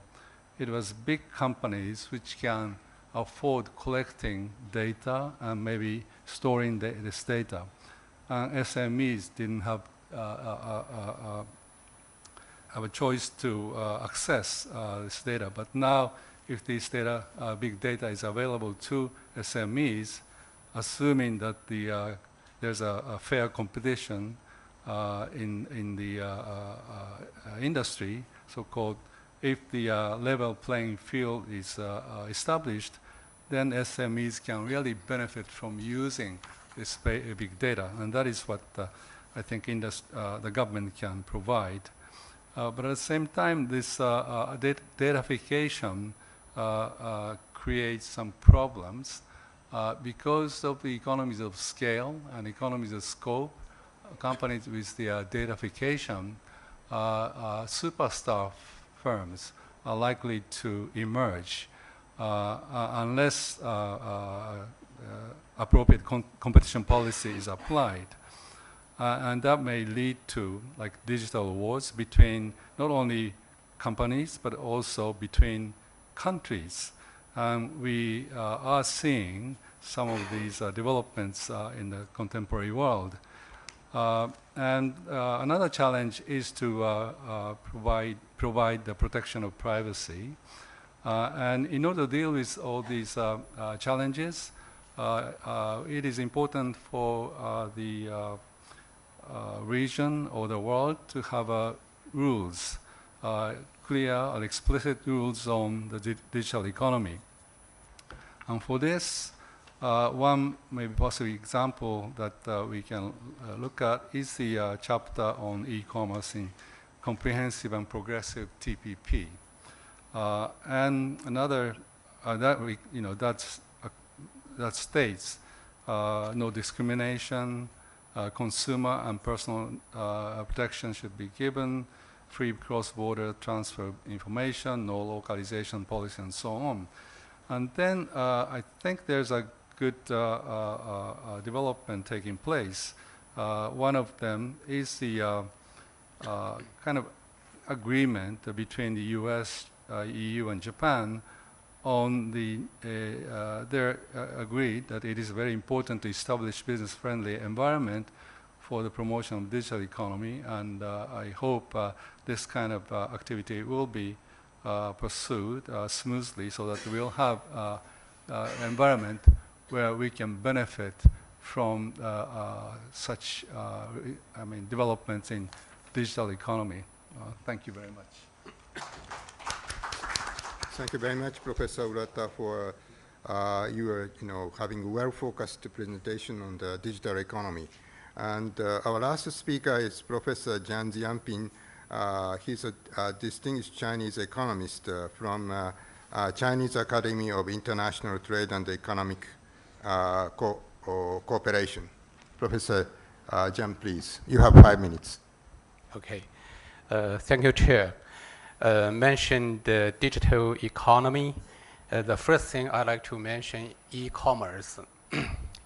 it was big companies which can afford collecting data and maybe storing this data. SMEs didn't have a choice to access this data. But now, if this data, big data, is available to SMEs, assuming that there's a fair competition in the industry, so-called, if the level playing field is established, then SMEs can really benefit from using this big data. And that is what I think the government can provide. But at the same time, this datafication creates some problems because of the economies of scale and economies of scope. Companies with the datafication, superstar firms are likely to emerge unless appropriate competition policy is applied. And that may lead to like digital wars between not only companies, but also between countries. We are seeing some of these developments in the contemporary world. And another challenge is to provide the protection of privacy. And in order to deal with all these challenges, it is important for the region or the world to have rules, clear and explicit rules on the digital economy. And for this, one maybe possible example that we can look at is the chapter on e-commerce in comprehensive and progressive TPP. And another that states no discrimination, consumer and personal protection should be given, free cross-border transfer of information, no localization policy, and so on. And then I think there's a good development taking place. One of them is the kind of agreement between the US, EU, and Japan on the, they agreed that it is very important to establish business-friendly environment for the promotion of digital economy, and I hope this kind of activity will be pursued smoothly so that we'll have an environment where we can benefit from such developments in digital economy. Thank you very much. Thank you very much, Professor Urata, for your having a well-focused presentation on the digital economy. And our last speaker is Professor Zhang Jianping. He's a distinguished Chinese economist from Chinese Academy of International Trade and Economic Cooperation. Professor Zhang, please. You have 5 minutes. Okay. Thank you, Chair. Mentioned the digital economy. The first thing I'd like to mention, e-commerce.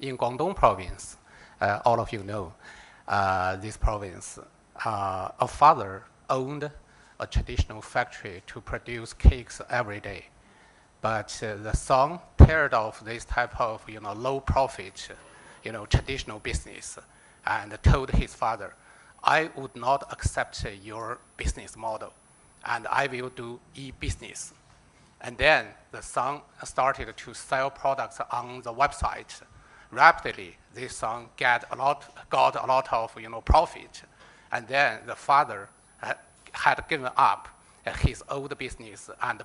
In Guangdong province, all of you know this province, a father owned a traditional factory to produce cakes every day. But the son tired of this type of low profit traditional business and told his father, I would not accept your business model, and I will do e-business. And then the son started to sell products on the website. Rapidly, this son got a lot of profit. And then the father had given up his old business and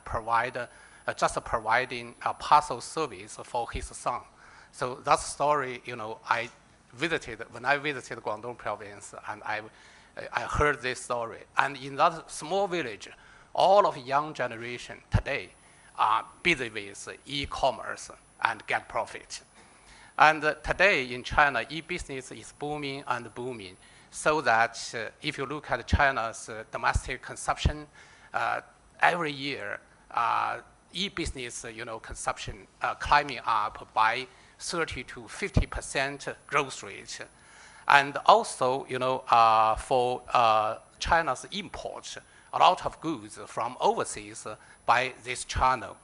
just providing a parcel service for his son. So that story, I visited when I visited Guangdong province, and I heard this story. And in that small village, all of young generation today are busy with e-commerce and get profit. And today in China, e-business is booming and booming, so that if you look at China's domestic consumption, every year, e-business consumption climbing up by 30 to 50% growth rate. And also, for China's imports, a lot of goods from overseas by this channel.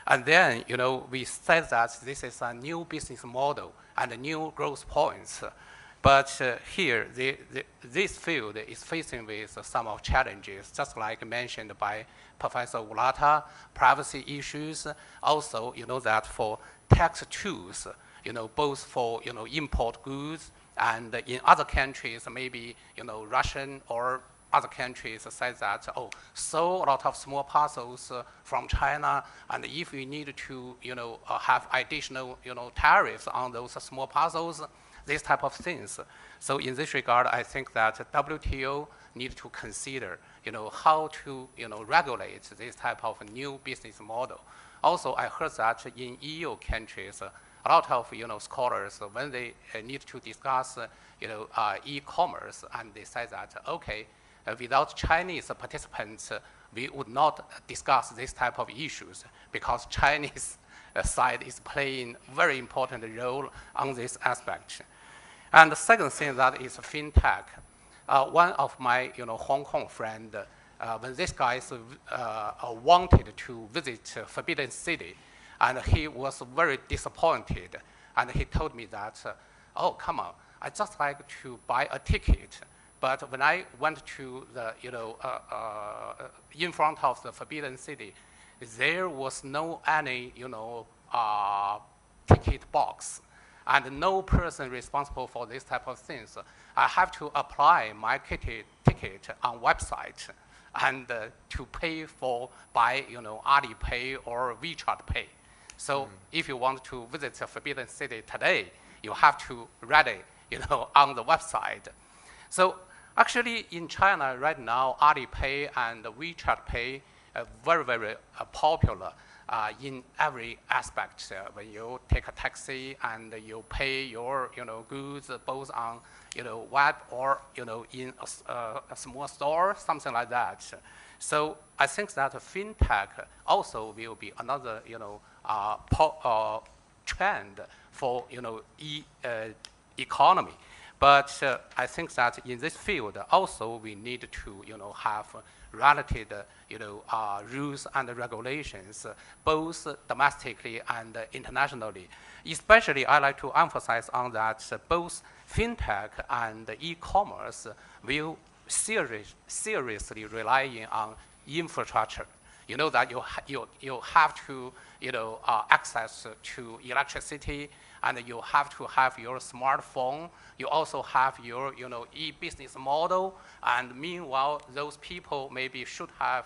And then, we said that this is a new business model and new growth points. But here, this field is facing with some of challenges, just like mentioned by Professor Urata, privacy issues. Also, that for tax tools, both for import goods and in other countries, maybe Russian or other countries say that, so a lot of small parcels from China, and if we need to have additional tariffs on those small parcels, these type of things. So in this regard, I think that WTO need to consider how to regulate this type of new business model. Also, I heard that in EU countries, a lot of scholars, when they need to discuss e-commerce, and they say that, okay, without Chinese participants, we would not discuss this type of issues, because Chinese side is playing very important role on this aspect. And the second thing, that is fintech. One of my Hong Kong friend, when this guy wanted to visit Forbidden City, and he was very disappointed, and he told me that, oh, come on, I just like to buy a ticket. But when I went to the, in front of the Forbidden City, there was no any, ticket box, and no person responsible for this type of things. I have to apply my ticket on website and to pay for by, Alipay or WeChat Pay. So if you want to visit the Forbidden City today, you have to ready, on the website. So actually in China right now, Alipay and WeChat Pay are very, very popular in every aspect. When you take a taxi and you pay your, goods both on, web or, in a small store, something like that. So I think that fintech also will be another, trend for, economy. But I think that in this field also we need to, have relative, rules and regulations, both domestically and internationally. Especially, I like to emphasize on that both fintech and e-commerce will seriously relying on infrastructure. You know that you have to, access to electricity, and you have to have your smartphone. You also have your, e-business model. And meanwhile, those people maybe should have,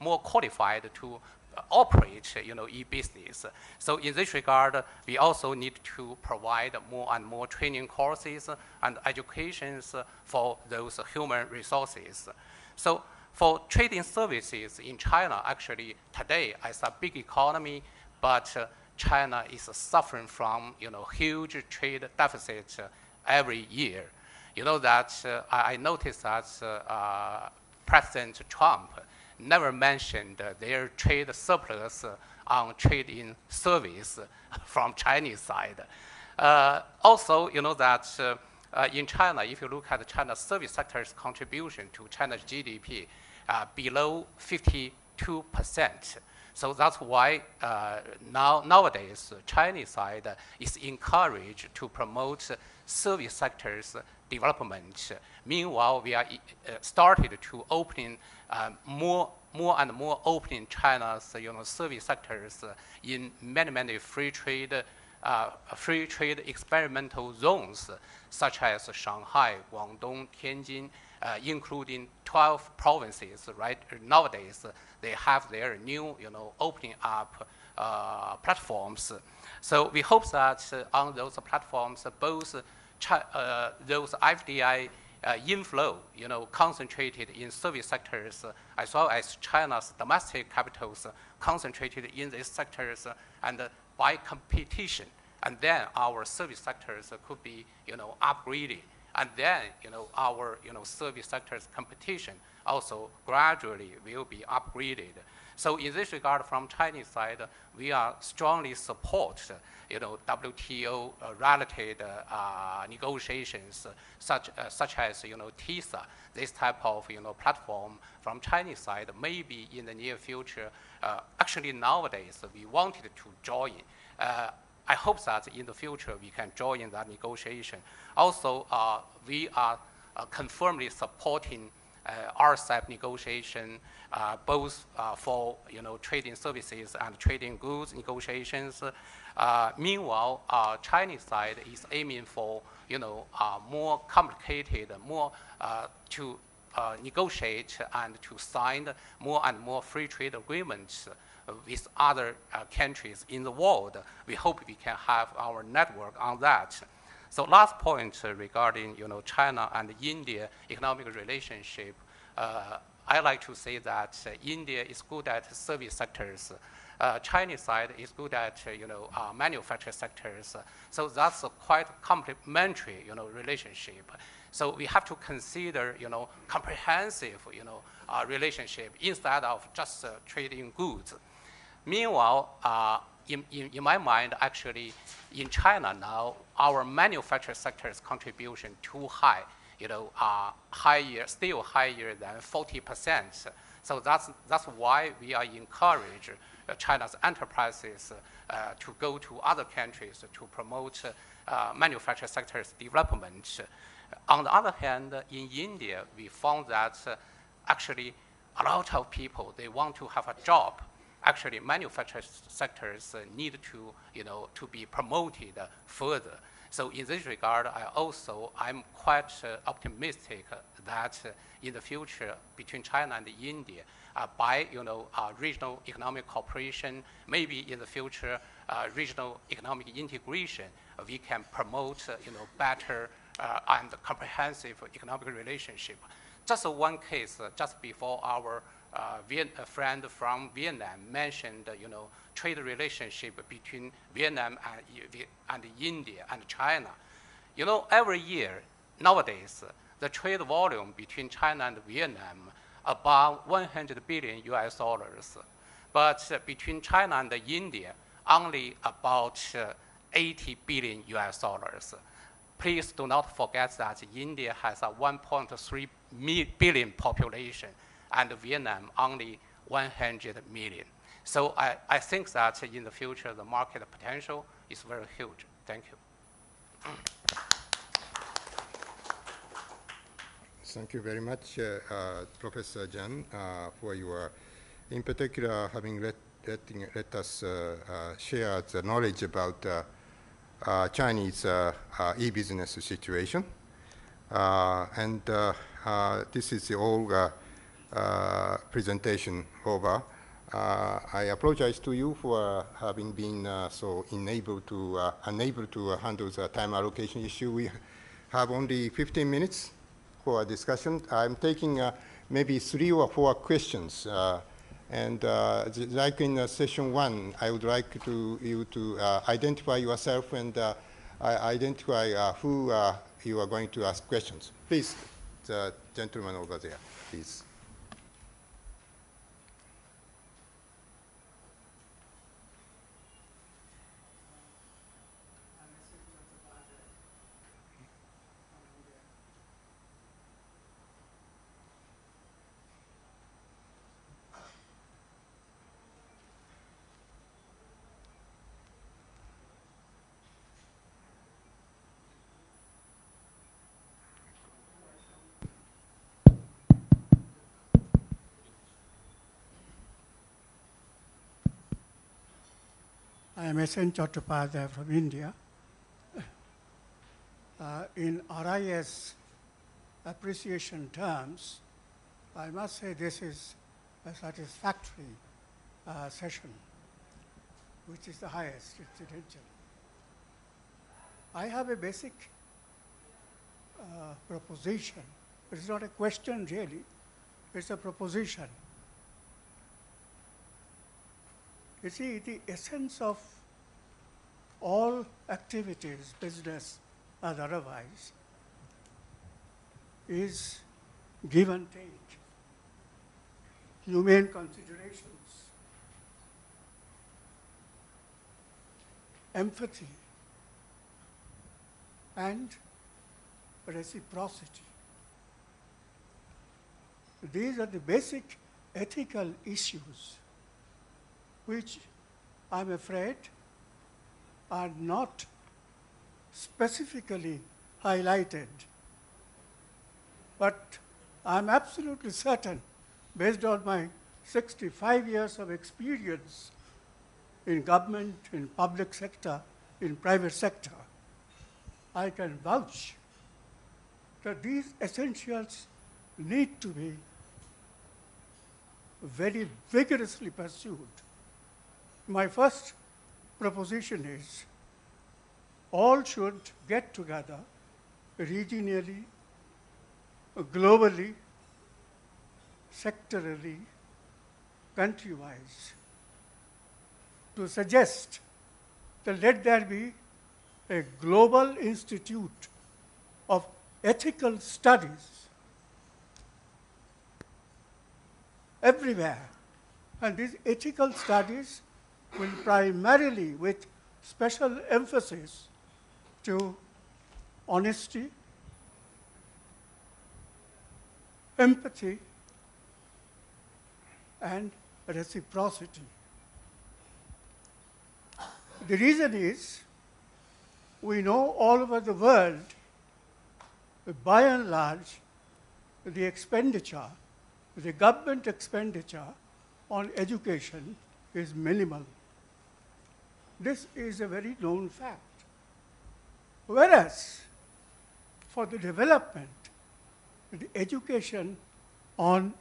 more qualified to operate, e-business. So in this regard, we also need to provide more and more training courses and educations for those human resources. So for trading services in China, actually today as a big economy, but China is suffering from, huge trade deficits every year. You know that I noticed that President Trump never mentioned their trade surplus on trade in service from Chinese side. Also, you know that in China, if you look at China's service sector's contribution to China's GDP, below 52%. So that's why nowadays Chinese side is encouraged to promote service sector's development. Meanwhile, we are started to open more and more opening China's service sectors in many free trade experimental zones, such as Shanghai, Guangdong, Tianjin, including 12 provinces. Right nowadays, they have their new, opening up platforms. So we hope that on those platforms, both those FDI inflow, concentrated in service sectors, as well as China's domestic capitals concentrated in these sectors, and by competition, and then our service sectors could be, upgraded, and then, our, service sectors competition also gradually will be upgraded. So in this regard, from Chinese side, we are strongly support, WTO related negotiations, such as, TISA, this type of, platform from Chinese side. Maybe in the near future, actually nowadays we wanted to join. I hope that in the future we can join that negotiation. Also, we are confirmedly supporting RCEP negotiation, both for trading services and trading goods negotiations. Meanwhile, Chinese side is aiming for more complicated, more to negotiate and to sign more and more free trade agreements with other countries in the world. We hope we can have our network on that. So last point regarding China and India economic relationship, I like to say that India is good at service sectors. Chinese side is good at manufacturing sectors. So that's a quite complementary relationship. So we have to consider comprehensive relationship instead of just trading goods. Meanwhile, in my mind, actually, in China now, our manufacturing sector's contribution too high, higher, still higher than 40%. So that's why we are encourage China's enterprises to go to other countries to promote manufacturing sector's development. On the other hand, in India, we found that actually a lot of people, they want to have a job. actually manufacturing sectors need to, to be promoted further. So in this regard, I'm quite optimistic that in the future between China and India, by regional economic cooperation, maybe in the future regional economic integration, we can promote better and comprehensive economic relationship. Just one case, just before our friend from Vietnam mentioned, trade relationship between Vietnam and India and China. Every year nowadays, the trade volume between China and Vietnam about 100 billion US dollars, but between China and India, only about 80 billion US dollars. Please do not forget that India has a 1.3 billion population, and Vietnam only 100 million. So I think that in the future, the market potential is very huge. Thank you. Thank you very much, Professor Zhang, for your, in particular, having let us share the knowledge about Chinese e-business situation. This is the whole presentation over. I apologize to you for having been so unable to handle the time allocation issue. We have only 15 minutes for a discussion. I'm taking maybe 3 or 4 questions. Like in session 1, I would like you to identify yourself and identify who you are going to ask questions. Please, the gentleman over there, please. I am Asean from India. In ERIA's appreciation terms, I must say this is a satisfactory session, which is the highest incidentally. I have a basic proposition. It's not a question really, it's a proposition. You see, the essence of all activities, business and otherwise, is give and take, humane considerations, empathy, and reciprocity. These are the basic ethical issues which I'm afraid are not specifically highlighted. But I'm absolutely certain, based on my 65 years of experience in government, in public sector, in private sector, I can vouch that these essentials need to be very vigorously pursued. My first proposition is all should get together regionally, globally, sectorally, country-wise, to suggest that let there be a global institute of ethical studies everywhere. And these ethical studies will primarily, with special emphasis to honesty, empathy, and reciprocity. The reason is, we know all over the world, by and large, the expenditure, the government expenditure on education is minimal. This is a very known fact. Whereas, for the development, the education on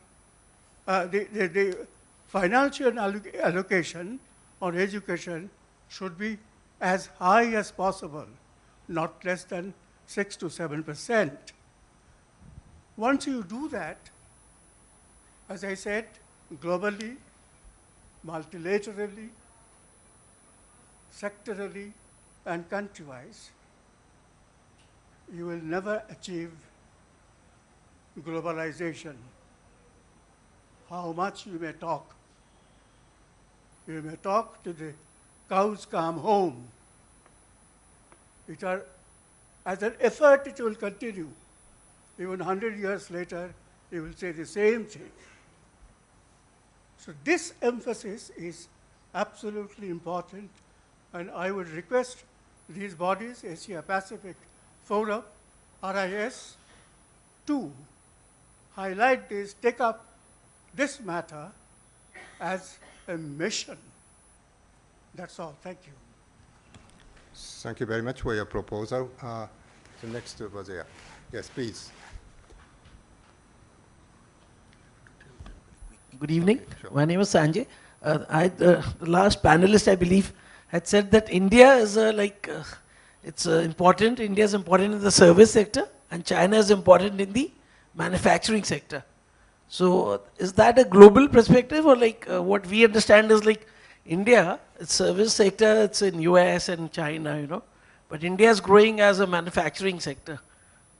the financial allocation on education should be as high as possible, not less than 6 to 7%. Once you do that, as I said, globally, multilaterally, sectorally, and country-wise, you will never achieve globalization. How much you may talk. You may talk till the cows come home. As an effort, it will continue. Even 100 years later, you will say the same thing. So this emphasis is absolutely important, and I would request these bodies, Asia Pacific Forum, RIS, to highlight this, take up this matter as a mission. That's all. Thank you. Thank you very much for your proposal. The next was there. Yes, please. Good evening. Sure. My name is Sanjay. The last panelist, I believe, had said that India is it's important. India is important in the service sector, and China is important in the manufacturing sector. So is that a global perspective, or what we understand is India, it's service sector, it's in US and China, but India is growing as a manufacturing sector.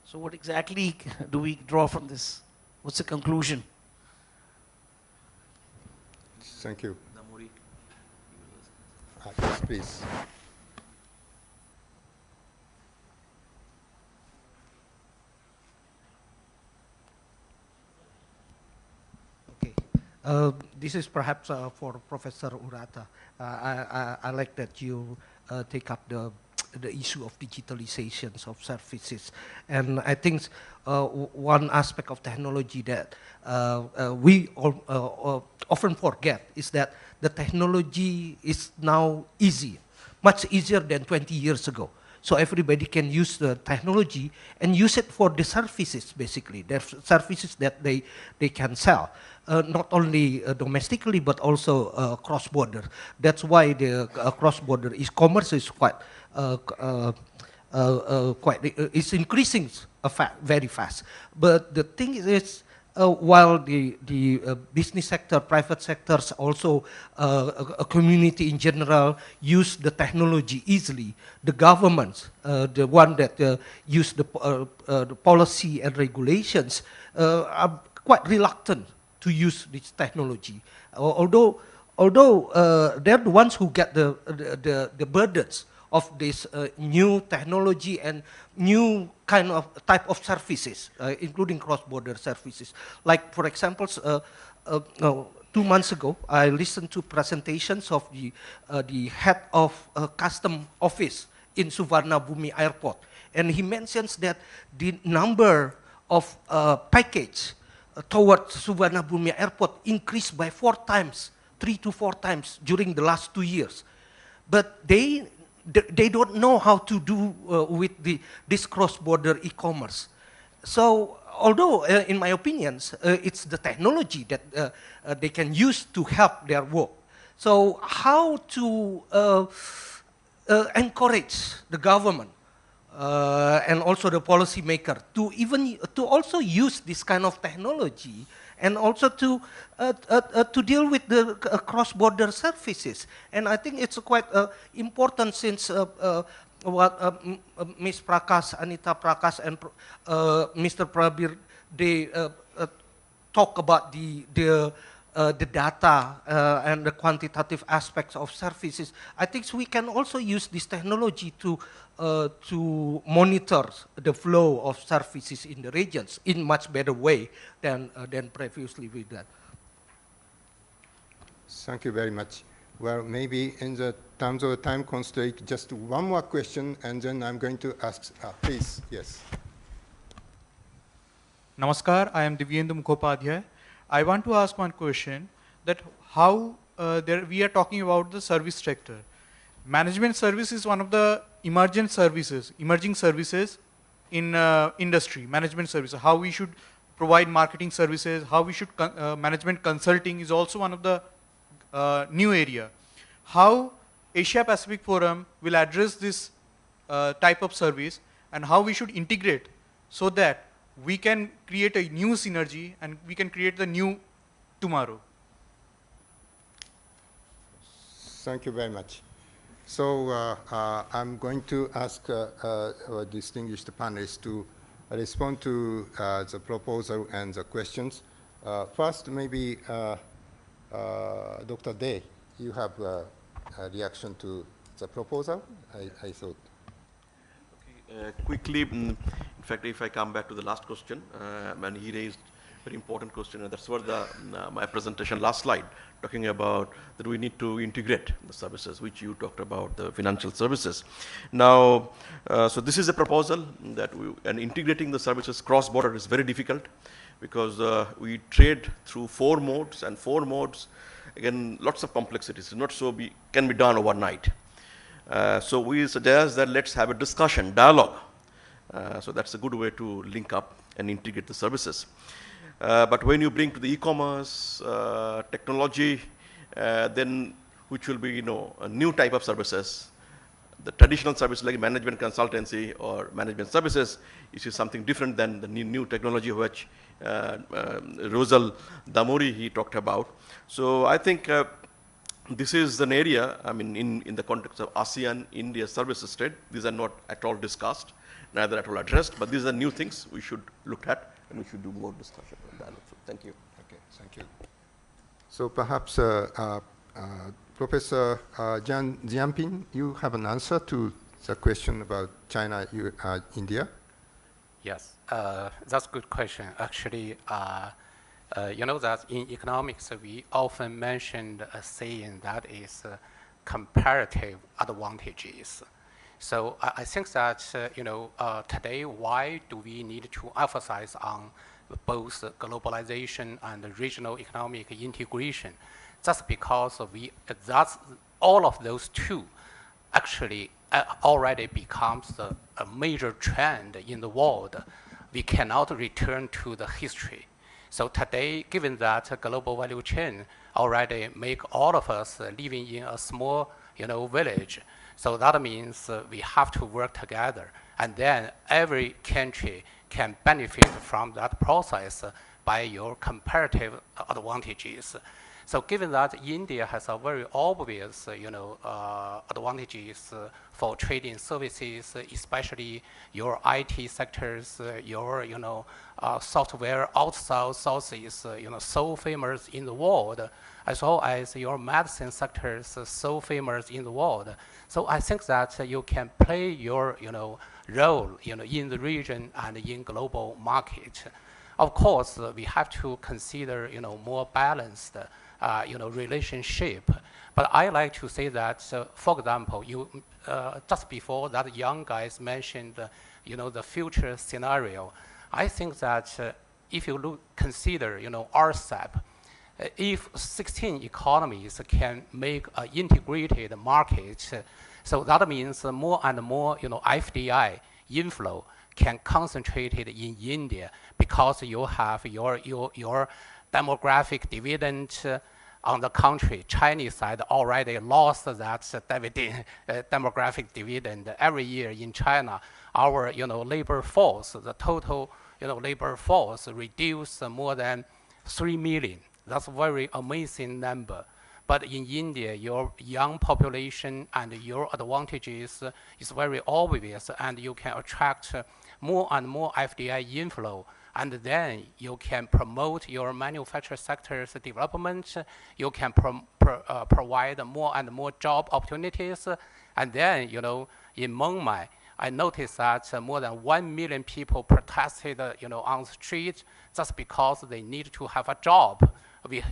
So what exactly do we draw from this? What's the conclusion? Thank you. Yes, please. Okay. This is perhaps for Professor Urata. I like that you take up the issue of digitalizations of services. And I think one aspect of technology that we often forget is that the technology is now easy, much easier than 20 years ago. So everybody can use the technology and use it for the services, basically. There are services that they can sell, not only domestically, but also cross-border. That's why the cross-border e-commerce is it's increasing very fast. But the thing is, while the business sector, private sectors, also a community in general use the technology easily, the governments, the one that use the policy and regulations, are quite reluctant to use this technology. Although they're the ones who get the burdens of this new technology and new kind of type of services, including cross-border services. Like, for example, 2 months ago, I listened to presentations of the head of custom office in Suvarnabhumi Airport, and he mentions that the number of package towards Suvarnabhumi Airport increased by 3 to 4 times during the last 2 years. But they don't know how to do with this cross-border e-commerce. So, although in my opinions, it's the technology that they can use to help their work. So, how to encourage the government and also the policymaker to also use this kind of technology, and also to deal with the cross-border services. And I think it's quite important, since what Ms. Prakash, Anita Prakash, and Mr. Prabir, they talk about the data and the quantitative aspects of services. I think we can also use this technology to monitor the flow of services in the regions in much better way than previously we did. Thank you very much. Well, maybe in the terms of time constraint, just one more question, and then I'm going to ask, please, yes. Namaskar, I am Divyendu Mukhopadhyay. I want to ask one question, that how we are talking about the service sector. Management service is one of the emerging services in industry. Management services, how we should provide marketing services, how we should management consulting is also one of the new area. How Asia Pacific Forum will address this type of service and how we should integrate so that we can create a new synergy and we can create the new tomorrow. Thank you very much. So I'm going to ask our distinguished panelists to respond to the proposal and the questions. First, maybe Dr. Day, you have a reaction to the proposal, I thought. Okay, quickly, in fact, if I come back to the last question, when he raised a very important question, and that's what my presentation last slide, talking about that we need to integrate the services, which you talked about, the financial services. Now, so this is a proposal that and integrating the services cross-border is very difficult because we trade through 4 modes, and 4 modes, again, lots of complexities, not so can be done overnight. So we suggest that let's have a discussion, dialogue. So that's a good way to link up and integrate the services. But when you bring to the e-commerce, technology, then which will be, you know, a new type of services, the traditional service like management consultancy or management services, is something different than the new technology which Rosal Damori he talked about. So I think this is an area, I mean, in the context of ASEAN, India services trade, these are not at all discussed, neither at all addressed, but these are new things we should look at and we should do more discussion and dialogue. So thank you. Okay, thank you. So perhaps Professor Jianping, you have an answer to the question about China, India? Yes, that's a good question. Actually, you know that in economics, we often mention a saying that is comparative advantages. So I think that, you know, today, why do we need to emphasize on both globalization and regional economic integration? Just because all of those two actually already becomes a major trend in the world. We cannot return to the history. So today, given that global value chain already make all of us living in a small, you know, village, so that means we have to work together, and then every country can benefit from that process by your comparative advantages. So given that India has a very obvious, you know, advantages for trading services, especially your IT sectors, your, you know, software outsources, you know, so famous in the world, as well as your medicine sectors, so famous in the world. So I think that you can play your, you know, role, you know, in the region and in global market. Of course, we have to consider, you know, more balanced, you know, relationship. But I like to say that, for example, you just before that young guys mentioned, you know, the future scenario. I think that if you consider, you know, RCEP, if 16 economies can make an integrated market, so that means more and more, you know, FDI inflow can concentrate it in India because you have your demographic dividend on the country. Chinese side already lost that dividend, demographic dividend every year in China. Our, you know, labor force, the total, you know, labor force reduced more than 3 million. That's a very amazing number. But in India, your young population and your advantages is very obvious, and you can attract more and more FDI inflow. And then you can promote your manufacturing sector's development. You can provide more and more job opportunities. And then, you know, in Mumbai, I noticed that more than 1 million people protested, you know, on the street just because they need to have a job.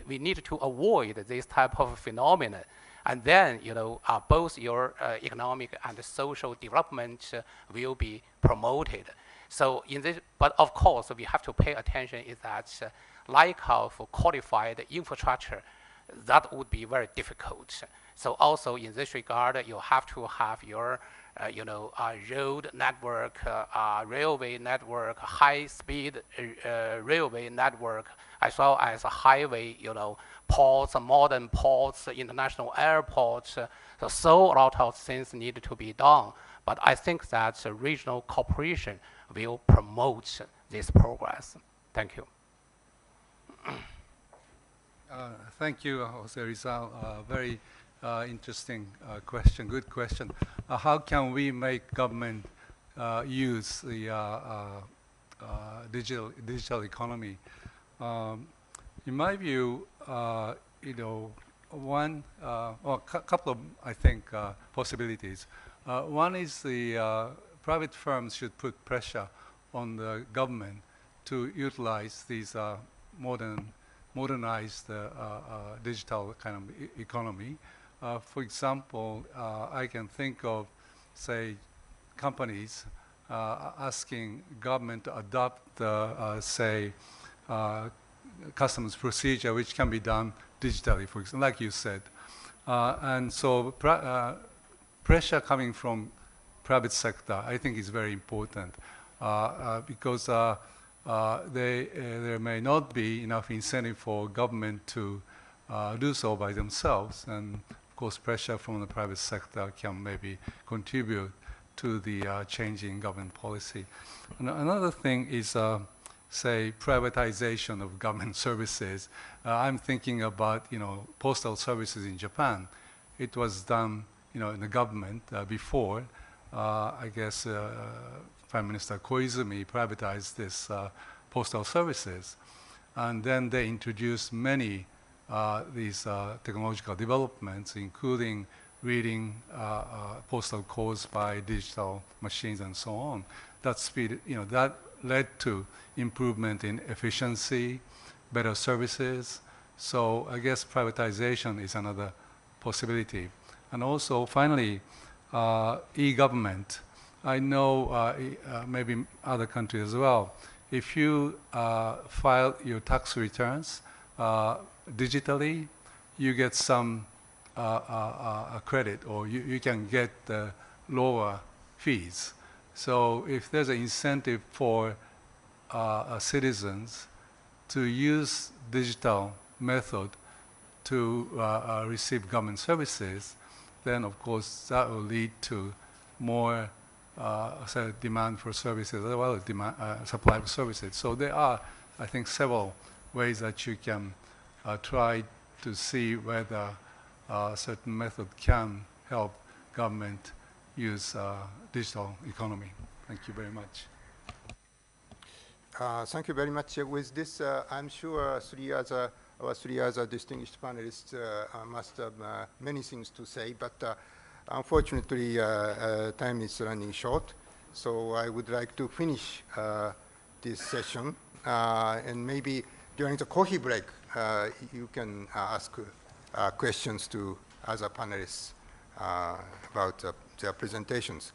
We need to avoid this type of phenomenon. And then, you know, both your economic and social development will be promoted. So in this, but of course, we have to pay attention is that lack of qualified infrastructure that would be very difficult. So also in this regard, you have to have your road network, railway network, high-speed railway network, as well as a highway, ports, modern ports, international airports. So a lot of things need to be done. But I think that regional cooperation will promote this progress. Thank you. Thank you, Jose Rizal. Very interesting question, good question. How can we make government use the digital economy? In my view, one or a couple of, I think, possibilities. One is the private firms should put pressure on the government to utilize these modernized digital kind of economy. For example, I can think of, say, companies asking government to adopt, say, customs procedure which can be done digitally, for example, like you said. And so pressure coming from private sector, I think, is very important because there may not be enough incentive for government to do so by themselves, and of course pressure from the private sector can maybe contribute to the changing government policy. And another thing is, say, privatization of government services. I'm thinking about, postal services in Japan. It was done, in the government before. I guess Prime Minister Koizumi privatized this postal services, and then they introduced many these technological developments, including reading postal codes by digital machines and so on. That speed, that led to improvement in efficiency, better services. So I guess privatization is another possibility. And also, finally, e-government. I know maybe other countries as well. If you file your tax returns digitally, you get some credit, or you can get lower fees. So if there's an incentive for citizens to use digital method to receive government services, then of course that will lead to more demand for services as well as supply of services. So there are, I think, several ways that you can try to see whether a certain method can help government use digital economy. Thank you very much. Thank you very much. With this, I'm sure our three other distinguished panelists must have many things to say, but unfortunately, time is running short. So I would like to finish this session, and maybe during the coffee break, you can ask questions to other panelists about their presentations.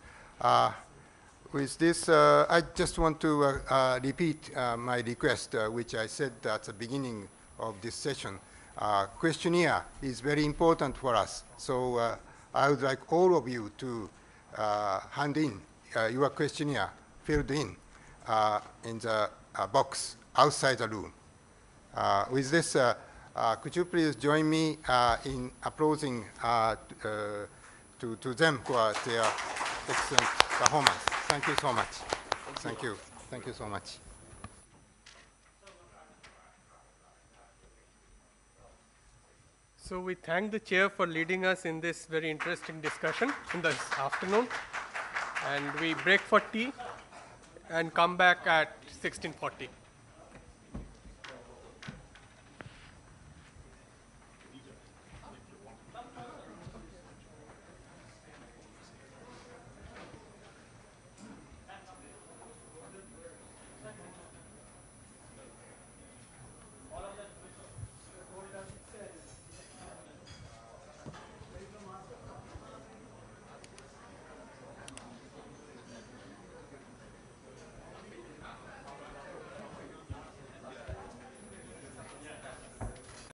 With this, I just want to repeat my request, which I said at the beginning of this session. Questionnaire is very important for us. So I would like all of you to hand in your questionnaire filled in the box outside the room. With this, could you please join me in applauding to them for their excellent performance. Thank you so much. Thank you. Thank you so much. So we thank the chair for leading us in this very interesting discussion in this afternoon. And we break for tea and come back at 16:40.